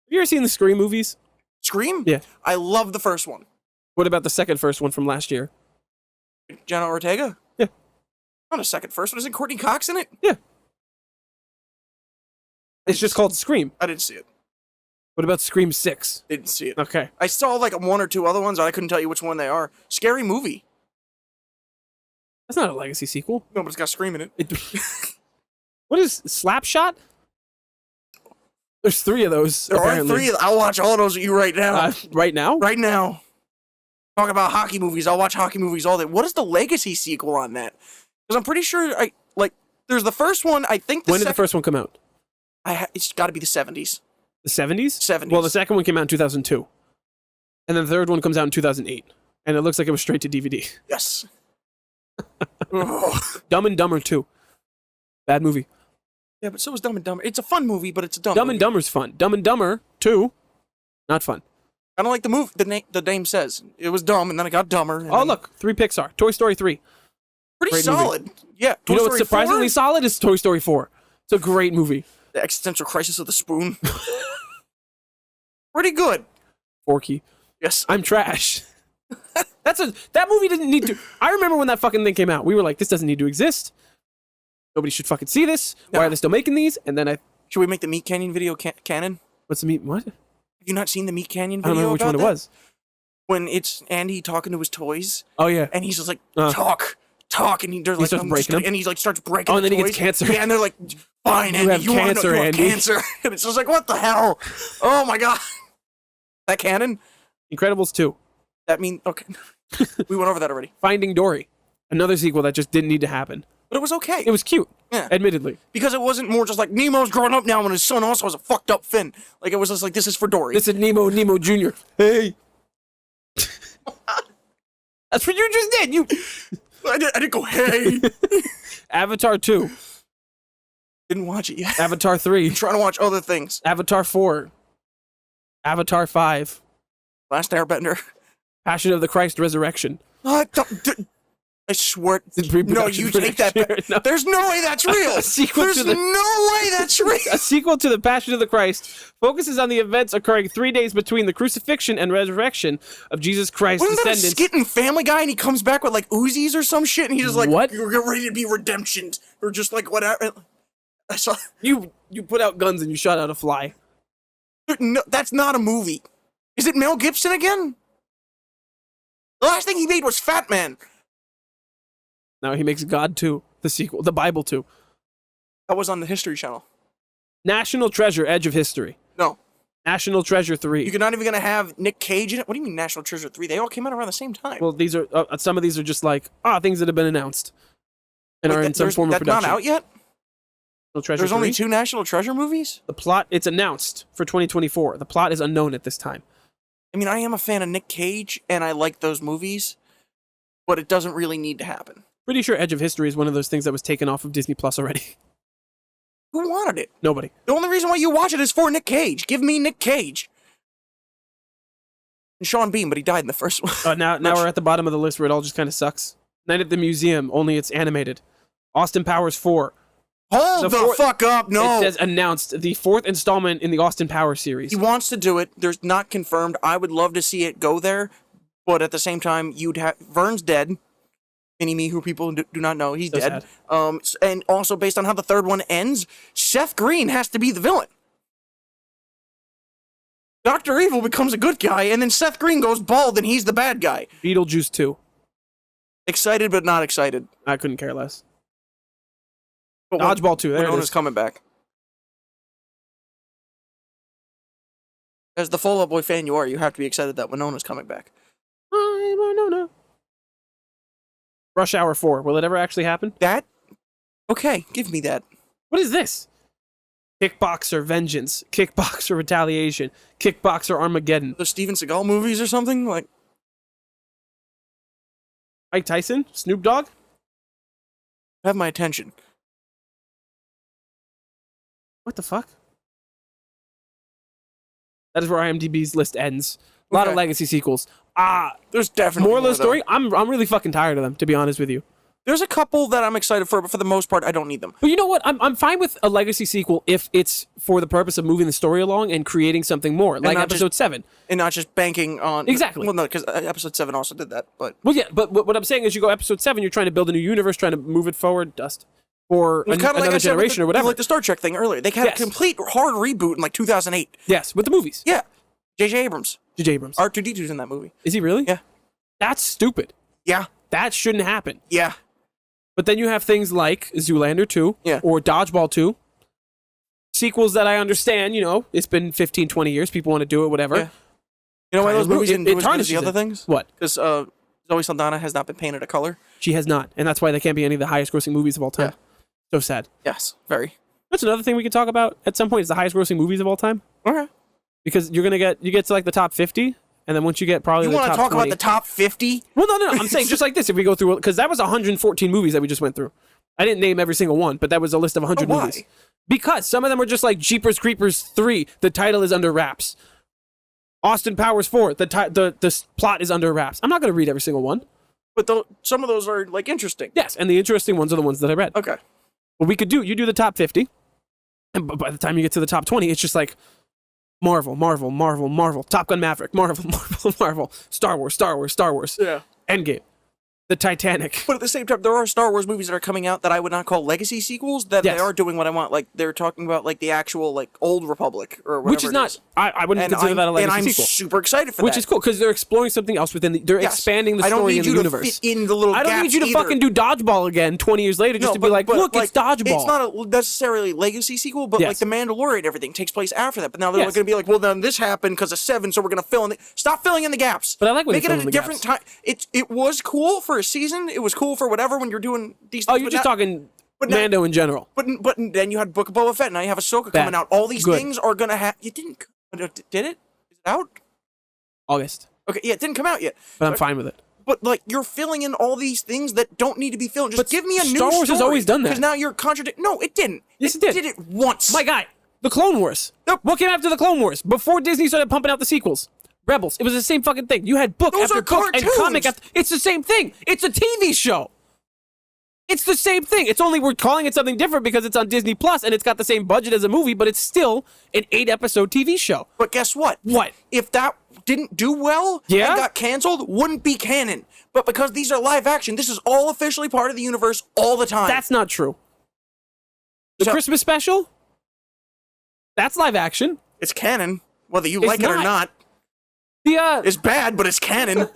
you ever seen the Scream movies? Scream? Yeah. I love the first one. What about the first one from last year? Jenna Ortega? Yeah. Not a first one. Isn't Courtney Cox in it? Yeah. It's just called Scream. I didn't see it. What about Scream 6? Didn't see it. Okay. I saw like 1 or 2 other ones. I couldn't tell you which one they are. Scary Movie. That's not a legacy sequel. No, but it's got Scream in it. What is Slapshot? There's 3 of those. There apparently. are 3. I'll watch all those with you right now. Right now? Right now. Talk about hockey movies. I'll watch hockey movies all day. What is the legacy sequel on that? Because I'm pretty sure there's the first one. I think. When did the first one come out? It's got to be the 70s. The 70s? 70s. Well, the second one came out in 2002, and then the third one comes out in 2008, and it looks like it was straight to DVD. Yes. Dumb and Dumber 2. Bad movie. Yeah, but so was Dumb and Dumber. It's a fun movie, but it's a dumb. Dumb movie. and Dumber's fun. Dumb and Dumber 2, not fun. I don't like the movie. The name says it was dumb, and then it got dumber. Oh, look, 3 Pixar. Toy Story 3. Pretty great solid. Movie. Yeah. You know what's surprisingly solid is Toy Story 4. It's a great movie. The Existential Crisis of the Spoon. Pretty good. Forky. Yes. I'm trash. That movie didn't need to. I remember when that fucking thing came out. We were like, this doesn't need to exist. Nobody should fucking see this. No. Why are they still making these? And then should we make the Meat Canyon video canon? What's the meat? What? Have you not seen the Meat Canyon video? I don't remember which one it was. When it's Andy talking to his toys. Oh yeah. And he's just like, talk, and starts breaking them. and he's like starts breaking. Oh, and then he gets cancer. Yeah, and they're like, Fine, Andy, have cancer, you have Andy. cancer. And it's just like, what the hell? Oh my god. That canon? Incredibles 2. That mean okay. We went over that already. Finding Dory. Another sequel that just didn't need to happen. But it was okay. It was cute. Yeah. Admittedly. Because it wasn't more just like Nemo's growing up now and his son also has a fucked up fin. Like it was just like, this is for Dory. This is Nemo Jr. Hey. That's what you just did. I didn't go, hey. Avatar 2. Didn't watch it yet. Avatar 3. I'm trying to watch other things. Avatar 4. Avatar 5. Last Airbender. Passion of the Christ Resurrection. I swear. Pre-production No, you take that back. No. There's no way that's real. There's no way that's real. A sequel to The Passion of the Christ focuses on the events occurring 3 days between the crucifixion and resurrection of Jesus Christ's Wasn't that a descendants. skit in Family Guy and he comes back with like Uzis or some shit and he's just like, What? You're ready to be redemption. Or just like whatever. I saw. You put out guns and you shot out a fly. No, that's not a movie. Is it Mel Gibson again? The last thing he made was Fat Man. Now he makes God 2, the sequel, the Bible 2. That was on the History Channel. National Treasure, Edge of History. No. National Treasure 3. You're not even going to have Nick Cage in it? What do you mean National Treasure 3? They all came out around the same time. Well, these are some of these are just like things that have been announced and Wait, are in some form of that's production. not out yet? National Treasure There's 3? only 2 National Treasure movies? The plot, it's announced for 2024. The plot is unknown at this time. I mean, I am a fan of Nick Cage, and I like those movies, but it doesn't really need to happen. Pretty sure Edge of History is one of those things that was taken off of Disney Plus already. Who wanted it? Nobody. The only reason why you watch it is for Nick Cage. Give me Nick Cage. And Sean Bean, but he died in the first one. Now we're at the bottom of the list where it all just kind of sucks. Night at the Museum, only it's animated. Austin Powers 4. Hold the fuck up, no. It says announced, the 4th installment in the Austin Powers series. He wants to do it. There's not confirmed. I would love to see it go there, but at the same time, you'd have Vern's dead. Mini-Me, who people do not know, he's dead. Sad. And also, based on how the third one ends, Seth Green has to be the villain. Dr. Evil becomes a good guy, and then Seth Green goes bald, and he's the bad guy. Beetlejuice 2. Excited, but not excited. I couldn't care less. But Dodgeball 2, there it Winona's is. coming back. As the Fall Out Boy fan you are, you have to be excited that Winona's coming back. I'm Winona. Rush Hour 4. Will it ever actually happen? That? Okay, give me that. What is this? Kickboxer Vengeance. Kickboxer Retaliation. Kickboxer Armageddon. The Steven Seagal movies or something? Like, Mike Tyson? Snoop Dogg? have my attention. What the fuck? That is where IMDb's list ends. A lot of legacy sequels. There's definitely moral of the more, story, I'm really fucking tired of them, to be honest with you. There's a couple that I'm excited for, but for the most part, I don't need them. But you know what? I'm fine with a legacy sequel if it's for the purpose of moving the story along and creating something more, like Episode 7. And not just banking on... Exactly. Well, no, because Episode 7 also did that, but... Well, yeah, but what I'm saying is you go Episode 7, you're trying to build a new universe, trying to move it forward, for another generation or whatever. Like the Star Trek thing earlier. They had a complete hard reboot in like 2008. Yes, with the movies. Yeah. J.J. Abrams. J.J. Abrams. R2-D2's in that movie. Is he really? Yeah. That's stupid. Yeah. That shouldn't happen. Yeah. But then you have things like Zoolander 2 or Dodgeball 2. Sequels that I understand, it's been 15, 20 years. People want to do it, whatever. Yeah. You know why those movies didn't do as good as the other things? What? Because Zoe Saldana has not been painted a color. She has not. And that's why they can't be any of the highest grossing movies of all time. Yeah. So sad. Yes, very. That's another thing we could talk about at some point is the highest grossing movies of all time. Okay. Because you get to like the top 50, and then once you get probably you the top 20... You want to talk about the top 50? Well, no. I'm saying just like this, if we go through... Because that was 114 movies that we just went through. I didn't name every single one, but that was a list of 100 movies. Because some of them were just like Jeepers Creepers 3, the title is under wraps. Austin Powers 4, the plot is under wraps. I'm not going to read every single one. But some of those are like interesting. Yes, and the interesting ones are the ones that I read. Okay. What we could do, you do the top 50, and by the time you get to the top 20, it's just like Marvel, Top Gun Maverick, Marvel, Star Wars, Yeah. Endgame. The Titanic. But at the same time, there are Star Wars movies that are coming out that I would not call legacy sequels, that they are doing what I want. Like, they're talking about, like, the actual, like, Old Republic or whatever. Which is not, I wouldn't consider that a legacy sequel. And I'm super excited for that. Which is cool, because they're exploring something else within they're expanding the story in the universe. I don't need you to fit in the little I don't need you to fucking do Dodgeball again 20 years later just to be like, look, it's Dodgeball. It's not a necessarily legacy sequel, but like The Mandalorian and everything takes place after that. But now they're going to be like, well, then this happened because of 7, so we're going to fill in the... Stop filling in the gaps. But I like when Make it at a different time. It was cool for a season. It was cool for whatever when you're doing these things. Oh, you're just talking Mando in general. But then you had Book of Boba Fett, now you have Ahsoka coming out. All these things are going to have... You didn't... Did it? Is it out? August. Okay, yeah, it didn't come out yet. But I'm fine with it. But, like, you're filling in all these things that don't need to be filled. Just give me a new story. Star Wars has always done that. Because now you're contradicting... No, it didn't. Yes, it did. It did it once. My guy, The Clone Wars. Nope. What came after The Clone Wars? Before Disney started pumping out the sequels. Rebels. It was the same fucking thing. You had book after book and comic after... It's the same thing. It's a TV show. It's the same thing. It's only we're calling it something different because it's on Disney Plus and it's got the same budget as a movie, but it's still an 8-episode TV show. But guess what? What? If that didn't do well and got canceled, wouldn't be canon. But because these are live action, this is all officially part of the universe all the time. That's not true. The Christmas special? That's live action. It's canon, whether you like it or not. It's bad, but it's canon.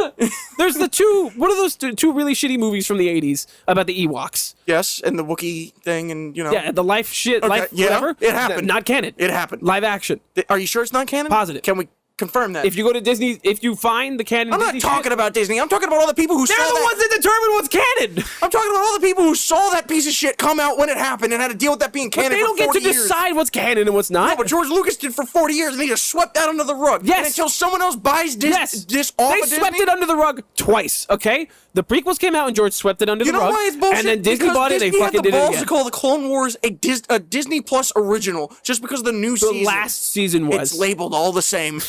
There's the two... What are those two really shitty movies from the 80s about the Ewoks? Yes, and the Wookiee thing and, you know... Yeah, the life shit, life whatever. It happened. Not canon. It happened. Live action. Are you sure it's not canon? Positive. Can we confirm that? If you go to Disney, if you find the canon I'm not talking about Disney. I'm talking about all the people who saw that. They're the ones that determine what's canon. I'm talking about all the people who saw that piece of shit come out when it happened and had to deal with that being canon for 40 years. But they don't get to decide what's canon and what's not. No, but George Lucas did for 40 years and he just swept that under the rug. Yes. And until someone else buys this off of Disney. They swept it under the rug twice, okay? The prequels came out and George swept it under the rug. You know why it's bullshit? And then Disney bought it and they fucking did it again. To call the Clone Wars a Disney Plus original just because of the new season. The last season was. It's labeled all the same.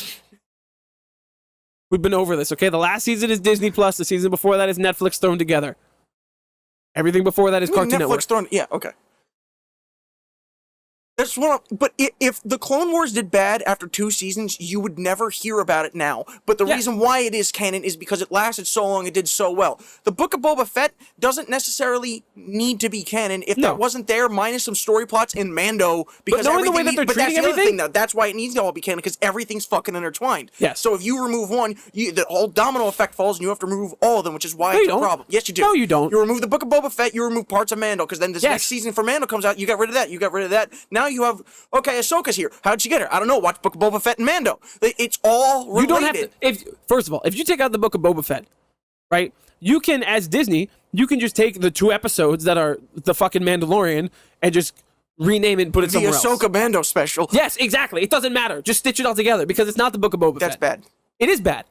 We've been over this, okay? The last season is Disney Plus. The season before that is Netflix thrown together. Everything before that is Cartoon Network. Yeah, okay. That's what but if the Clone Wars did bad after 2 seasons, you would never hear about it now. But the reason why it is canon is because it lasted so long, it did so well. The Book of Boba Fett doesn't necessarily need to be canon if that wasn't there, minus some story plots in Mando. Because but knowing the way that they're treating everything, that's why it needs to all be canon, because everything's fucking intertwined. Yes. So if you remove one, the whole domino effect falls, and you have to remove all of them, which is why it's a problem. Yes, you do. No, you don't. You remove the Book of Boba Fett, you remove parts of Mando, because then this next season for Mando comes out, you got rid of that, you got rid of that. Now you have, okay, Ahsoka's here. How'd she get her? I don't know. Watch Book of Boba Fett and Mando. It's all related. You don't have to, first of all, if you take out the Book of Boba Fett, right, you can, as Disney, you can just take the 2 episodes that are the fucking Mandalorian and just rename it and put it somewhere else. The Ahsoka Mando special. Yes, exactly. It doesn't matter. Just stitch it all together because it's not the Book of Boba Fett. That's bad. It is bad.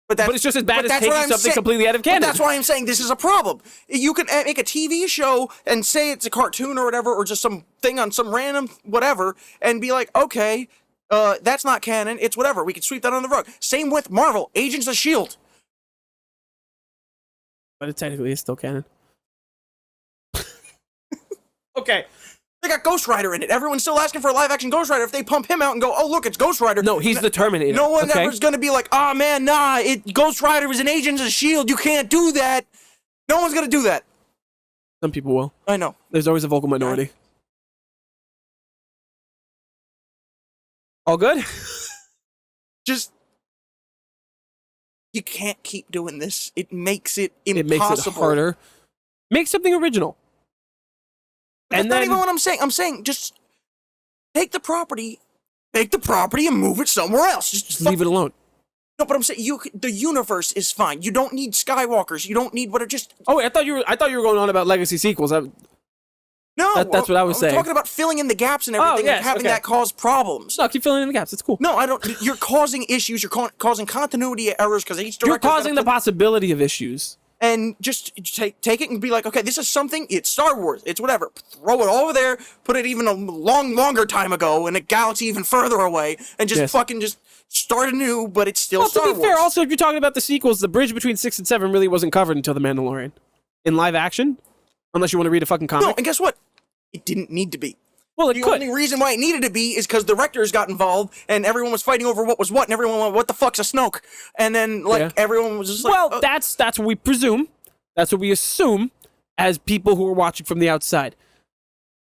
But it's just as bad as taking something completely out of canon. But that's why I'm saying this is a problem. You can make a TV show and say it's a cartoon or whatever, or just some thing on some random whatever, and be like, okay, that's not canon. It's whatever. We can sweep that on the rug. Same with Marvel, Agents of S.H.I.E.L.D. But it technically is still canon. Okay. They got Ghost Rider in it. Everyone's still asking for a live-action Ghost Rider. If they pump him out and go, oh, look, it's Ghost Rider. No, he's the Terminator. No one ever's going to be like, oh, man, nah, Ghost Rider was an Agent of S.H.I.E.L.D. You can't do that. No one's going to do that. Some people will. I know. There's always a vocal minority. All good? Just... You can't keep doing this. It makes it impossible. It makes it harder. Make something original. But that's not even what I'm saying. I'm saying just take the property and move it somewhere else. Just leave it alone. No, but I'm saying the universe is fine. You don't need Skywalkers. You don't need what are just. Oh, wait, I thought you were going on about legacy sequels. No, that's what I was saying. I'm talking about filling in the gaps and everything and having that cause problems. No, keep filling in the gaps. It's cool. No, I don't. You're causing issues. You're causing continuity errors because each director. You're causing the possibility of issues. And just take it and be like, okay, this is something, it's Star Wars, it's whatever. Throw it over there, put it even a longer time ago in a galaxy even further away, and just fucking just start anew, but it's still Star Wars. To be fair, also, if you're talking about the sequels, the bridge between 6 and 7 really wasn't covered until The Mandalorian. In live action, unless you want to read a fucking comic. No, and guess what? It didn't need to be. Well, the only reason why it needed to be is because directors got involved and everyone was fighting over what was what, and everyone went, what the fuck's a Snoke? And then, everyone was just like... Well, that's what we presume. That's what we assume as people who are watching from the outside.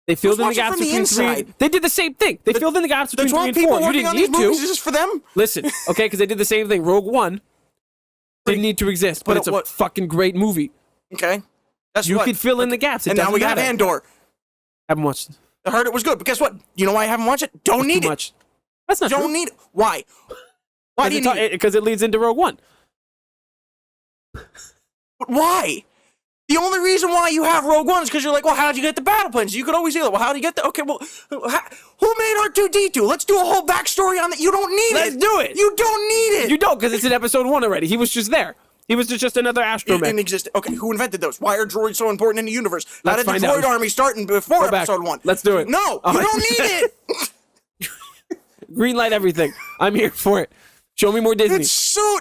They filled in the gaps between 3. They did the same thing. They filled in the gaps between 3 and 4. You didn't need to. Is this for them? Listen, okay, because they did the same thing. Rogue One didn't need to exist, but it's a fucking great movie. Okay. You could fill in the gaps. And now we got Andor. Haven't watched it. I heard it was good, but guess what? You know why I haven't watched it? Don't need it. Much. That's not true. Don't need it. Why? Why do you need it? Because it leads into Rogue One. But why? The only reason why you have Rogue One is because you're like, well, how'd you get the battle plans? You could always say, well, how do you get the... Okay, well, who made R2-D2? Let's do a whole backstory on that. You don't need it. Let's do it. You don't need it. You don't, because it's in episode 1 already. He was just there. He was just another astromech. It existed. Okay, who invented those? Why are droids so important in the universe? How did the droid army start before episode 1? Let's do it. No, you don't need it. Green light everything. I'm here for it. Show me more Disney. It's so...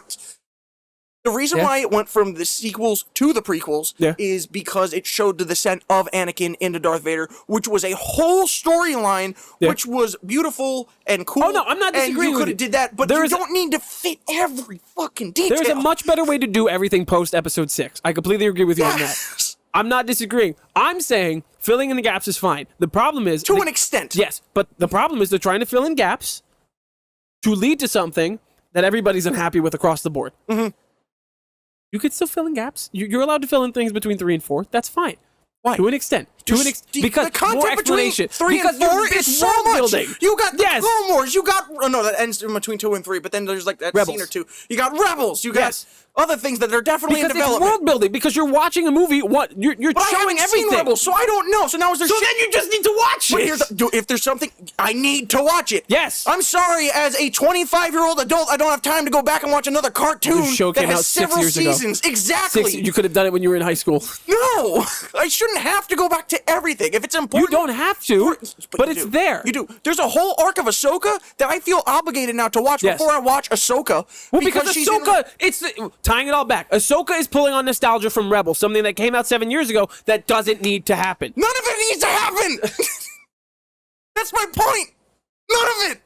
The reason why it went from the sequels to the prequels is because it showed the descent of Anakin into Darth Vader, which was a whole storyline, which was beautiful and cool. Oh, no, I'm not disagreeing with you. You could have did that, but you don't need to fit every fucking detail. There's a much better way to do everything post episode 6. I completely agree with you on that. I'm not disagreeing. I'm saying filling in the gaps is fine. The problem is... To an extent. Yes, but the problem is they're trying to fill in gaps to lead to something that everybody's unhappy with across the board. Mm-hmm. You could still fill in gaps. You're allowed to fill in things between 3 and 4. That's fine. Why? To an extent. Because the content more explanation. Between 3 and 4 is so much. Building. You got the Clone Wars. You got... Oh, no, that ends in between 2 and 3, but then there's like that scene or two. You got Rebels. You got other things that are definitely in development. Because it's world building. Because you're watching a movie. What you're showing everything. Seen Rebels, so I don't know. So now is there... So then you just need to watch it. If there's something... I need to watch it. Yes. I'm sorry, as a 25-year-old adult, I don't have time to go back and watch another cartoon that has several seasons. Exactly. You could have done it when you were in high school. No. I shouldn't have to go back to everything. If it's important... You don't have to, but it's there. You do. There's a whole arc of Ahsoka that I feel obligated now to watch before I watch Ahsoka. Well, because Ahsoka, tying it all back, Ahsoka is pulling on nostalgia from Rebels, something that came out 7 years ago that doesn't need to happen. None of it needs to happen! That's my point! None of it!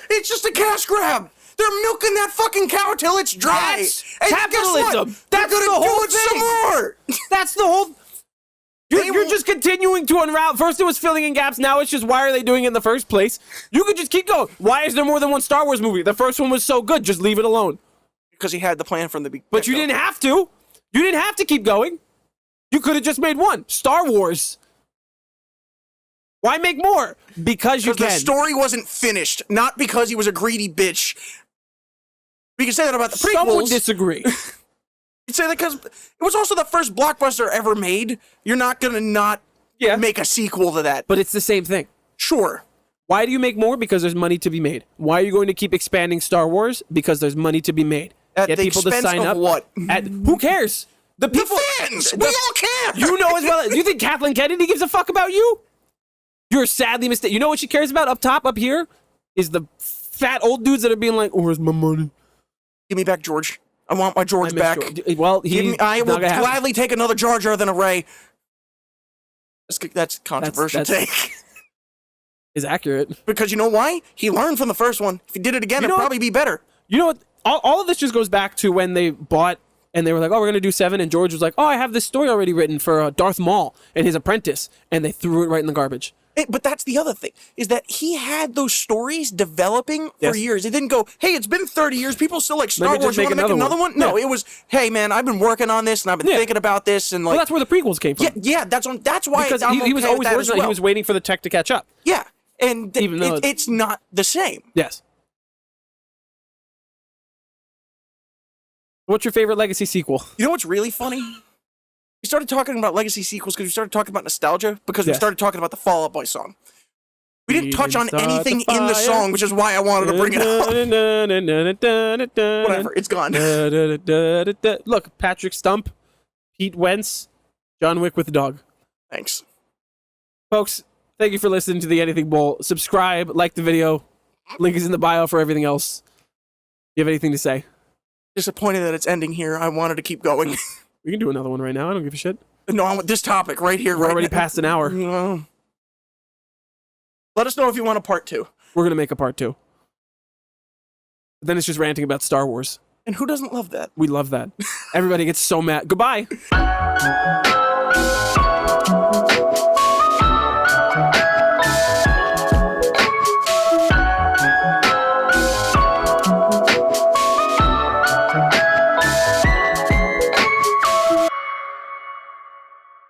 It's just a cash grab! They're milking that fucking cow till it's dry! That's and capitalism! Guess what? That's the whole thing! Some more! That's the whole... You're just continuing to unravel. First it was filling in gaps, now it's just why are they doing it in the first place? You could just keep going. Why is there more than one Star Wars movie? The first one was so good, just leave it alone. Because he had the plan from the beginning. But you didn't have to. You didn't have to keep going. You could have just made one. Star Wars. Why make more? Because you can. The story wasn't finished, not because he was a greedy bitch. We can say that about the prequels. Some would disagree. You'd say that because it was also the first blockbuster ever made. You're not going to not make a sequel to that. But it's the same thing. Sure. Why do you make more? Because there's money to be made. Why are you going to keep expanding Star Wars? Because there's money to be made. At the people expense to sign up. What? Who cares? The people. The fans. We all care. You know as well. You think Kathleen Kennedy gives a fuck about you? You're sadly mistaken. You know what she cares about up top, up here? Is the fat old dudes that are being like, oh, where's my money? Give me back George. I want my George back. Well, I will gladly take another Jar Jar than a Rey. That's a controversial take. Is accurate. Because you know why? He learned from the first one. If he did it again, it'd probably be better. You know what? All of this just goes back to when they bought and they were like, oh, we're going to do 7. And George was like, oh, I have this story already written for Darth Maul and his apprentice. And they threw it right in the garbage. But that's the other thing, is that he had those stories developing for years. It didn't go, hey, it's been 30 years. People still like Star Wars. You want to make another one? No, it was, hey, man, I've been working on this and I've been thinking about this. And like, well, that's where the prequels came from. Yeah, that's why because he was always working on it. He was waiting for the tech to catch up. Yeah, and even though it's not the same. Yes. What's your favorite Legacy sequel? You know what's really funny? We started talking about Legacy sequels because we started talking about nostalgia because we started talking about the Fall Out Boy song. We didn't touch on anything in the song, which is why I wanted to bring it up. Whatever, it's gone. Look, Patrick Stump, Pete Wentz, John Wick with the dog. Thanks. Folks, thank you for listening to the Anything Bowl. Subscribe, like the video. Link is in the bio for everything else. You have anything to say? Disappointed that it's ending here. I wanted to keep going. We can do another one right now. I don't give a shit. No, I want this topic right here. We're already past an hour. Let us know if you want a part 2. We're going to make a part 2. Then it's just ranting about Star Wars. And who doesn't love that? We love that. Everybody gets so mad. Goodbye.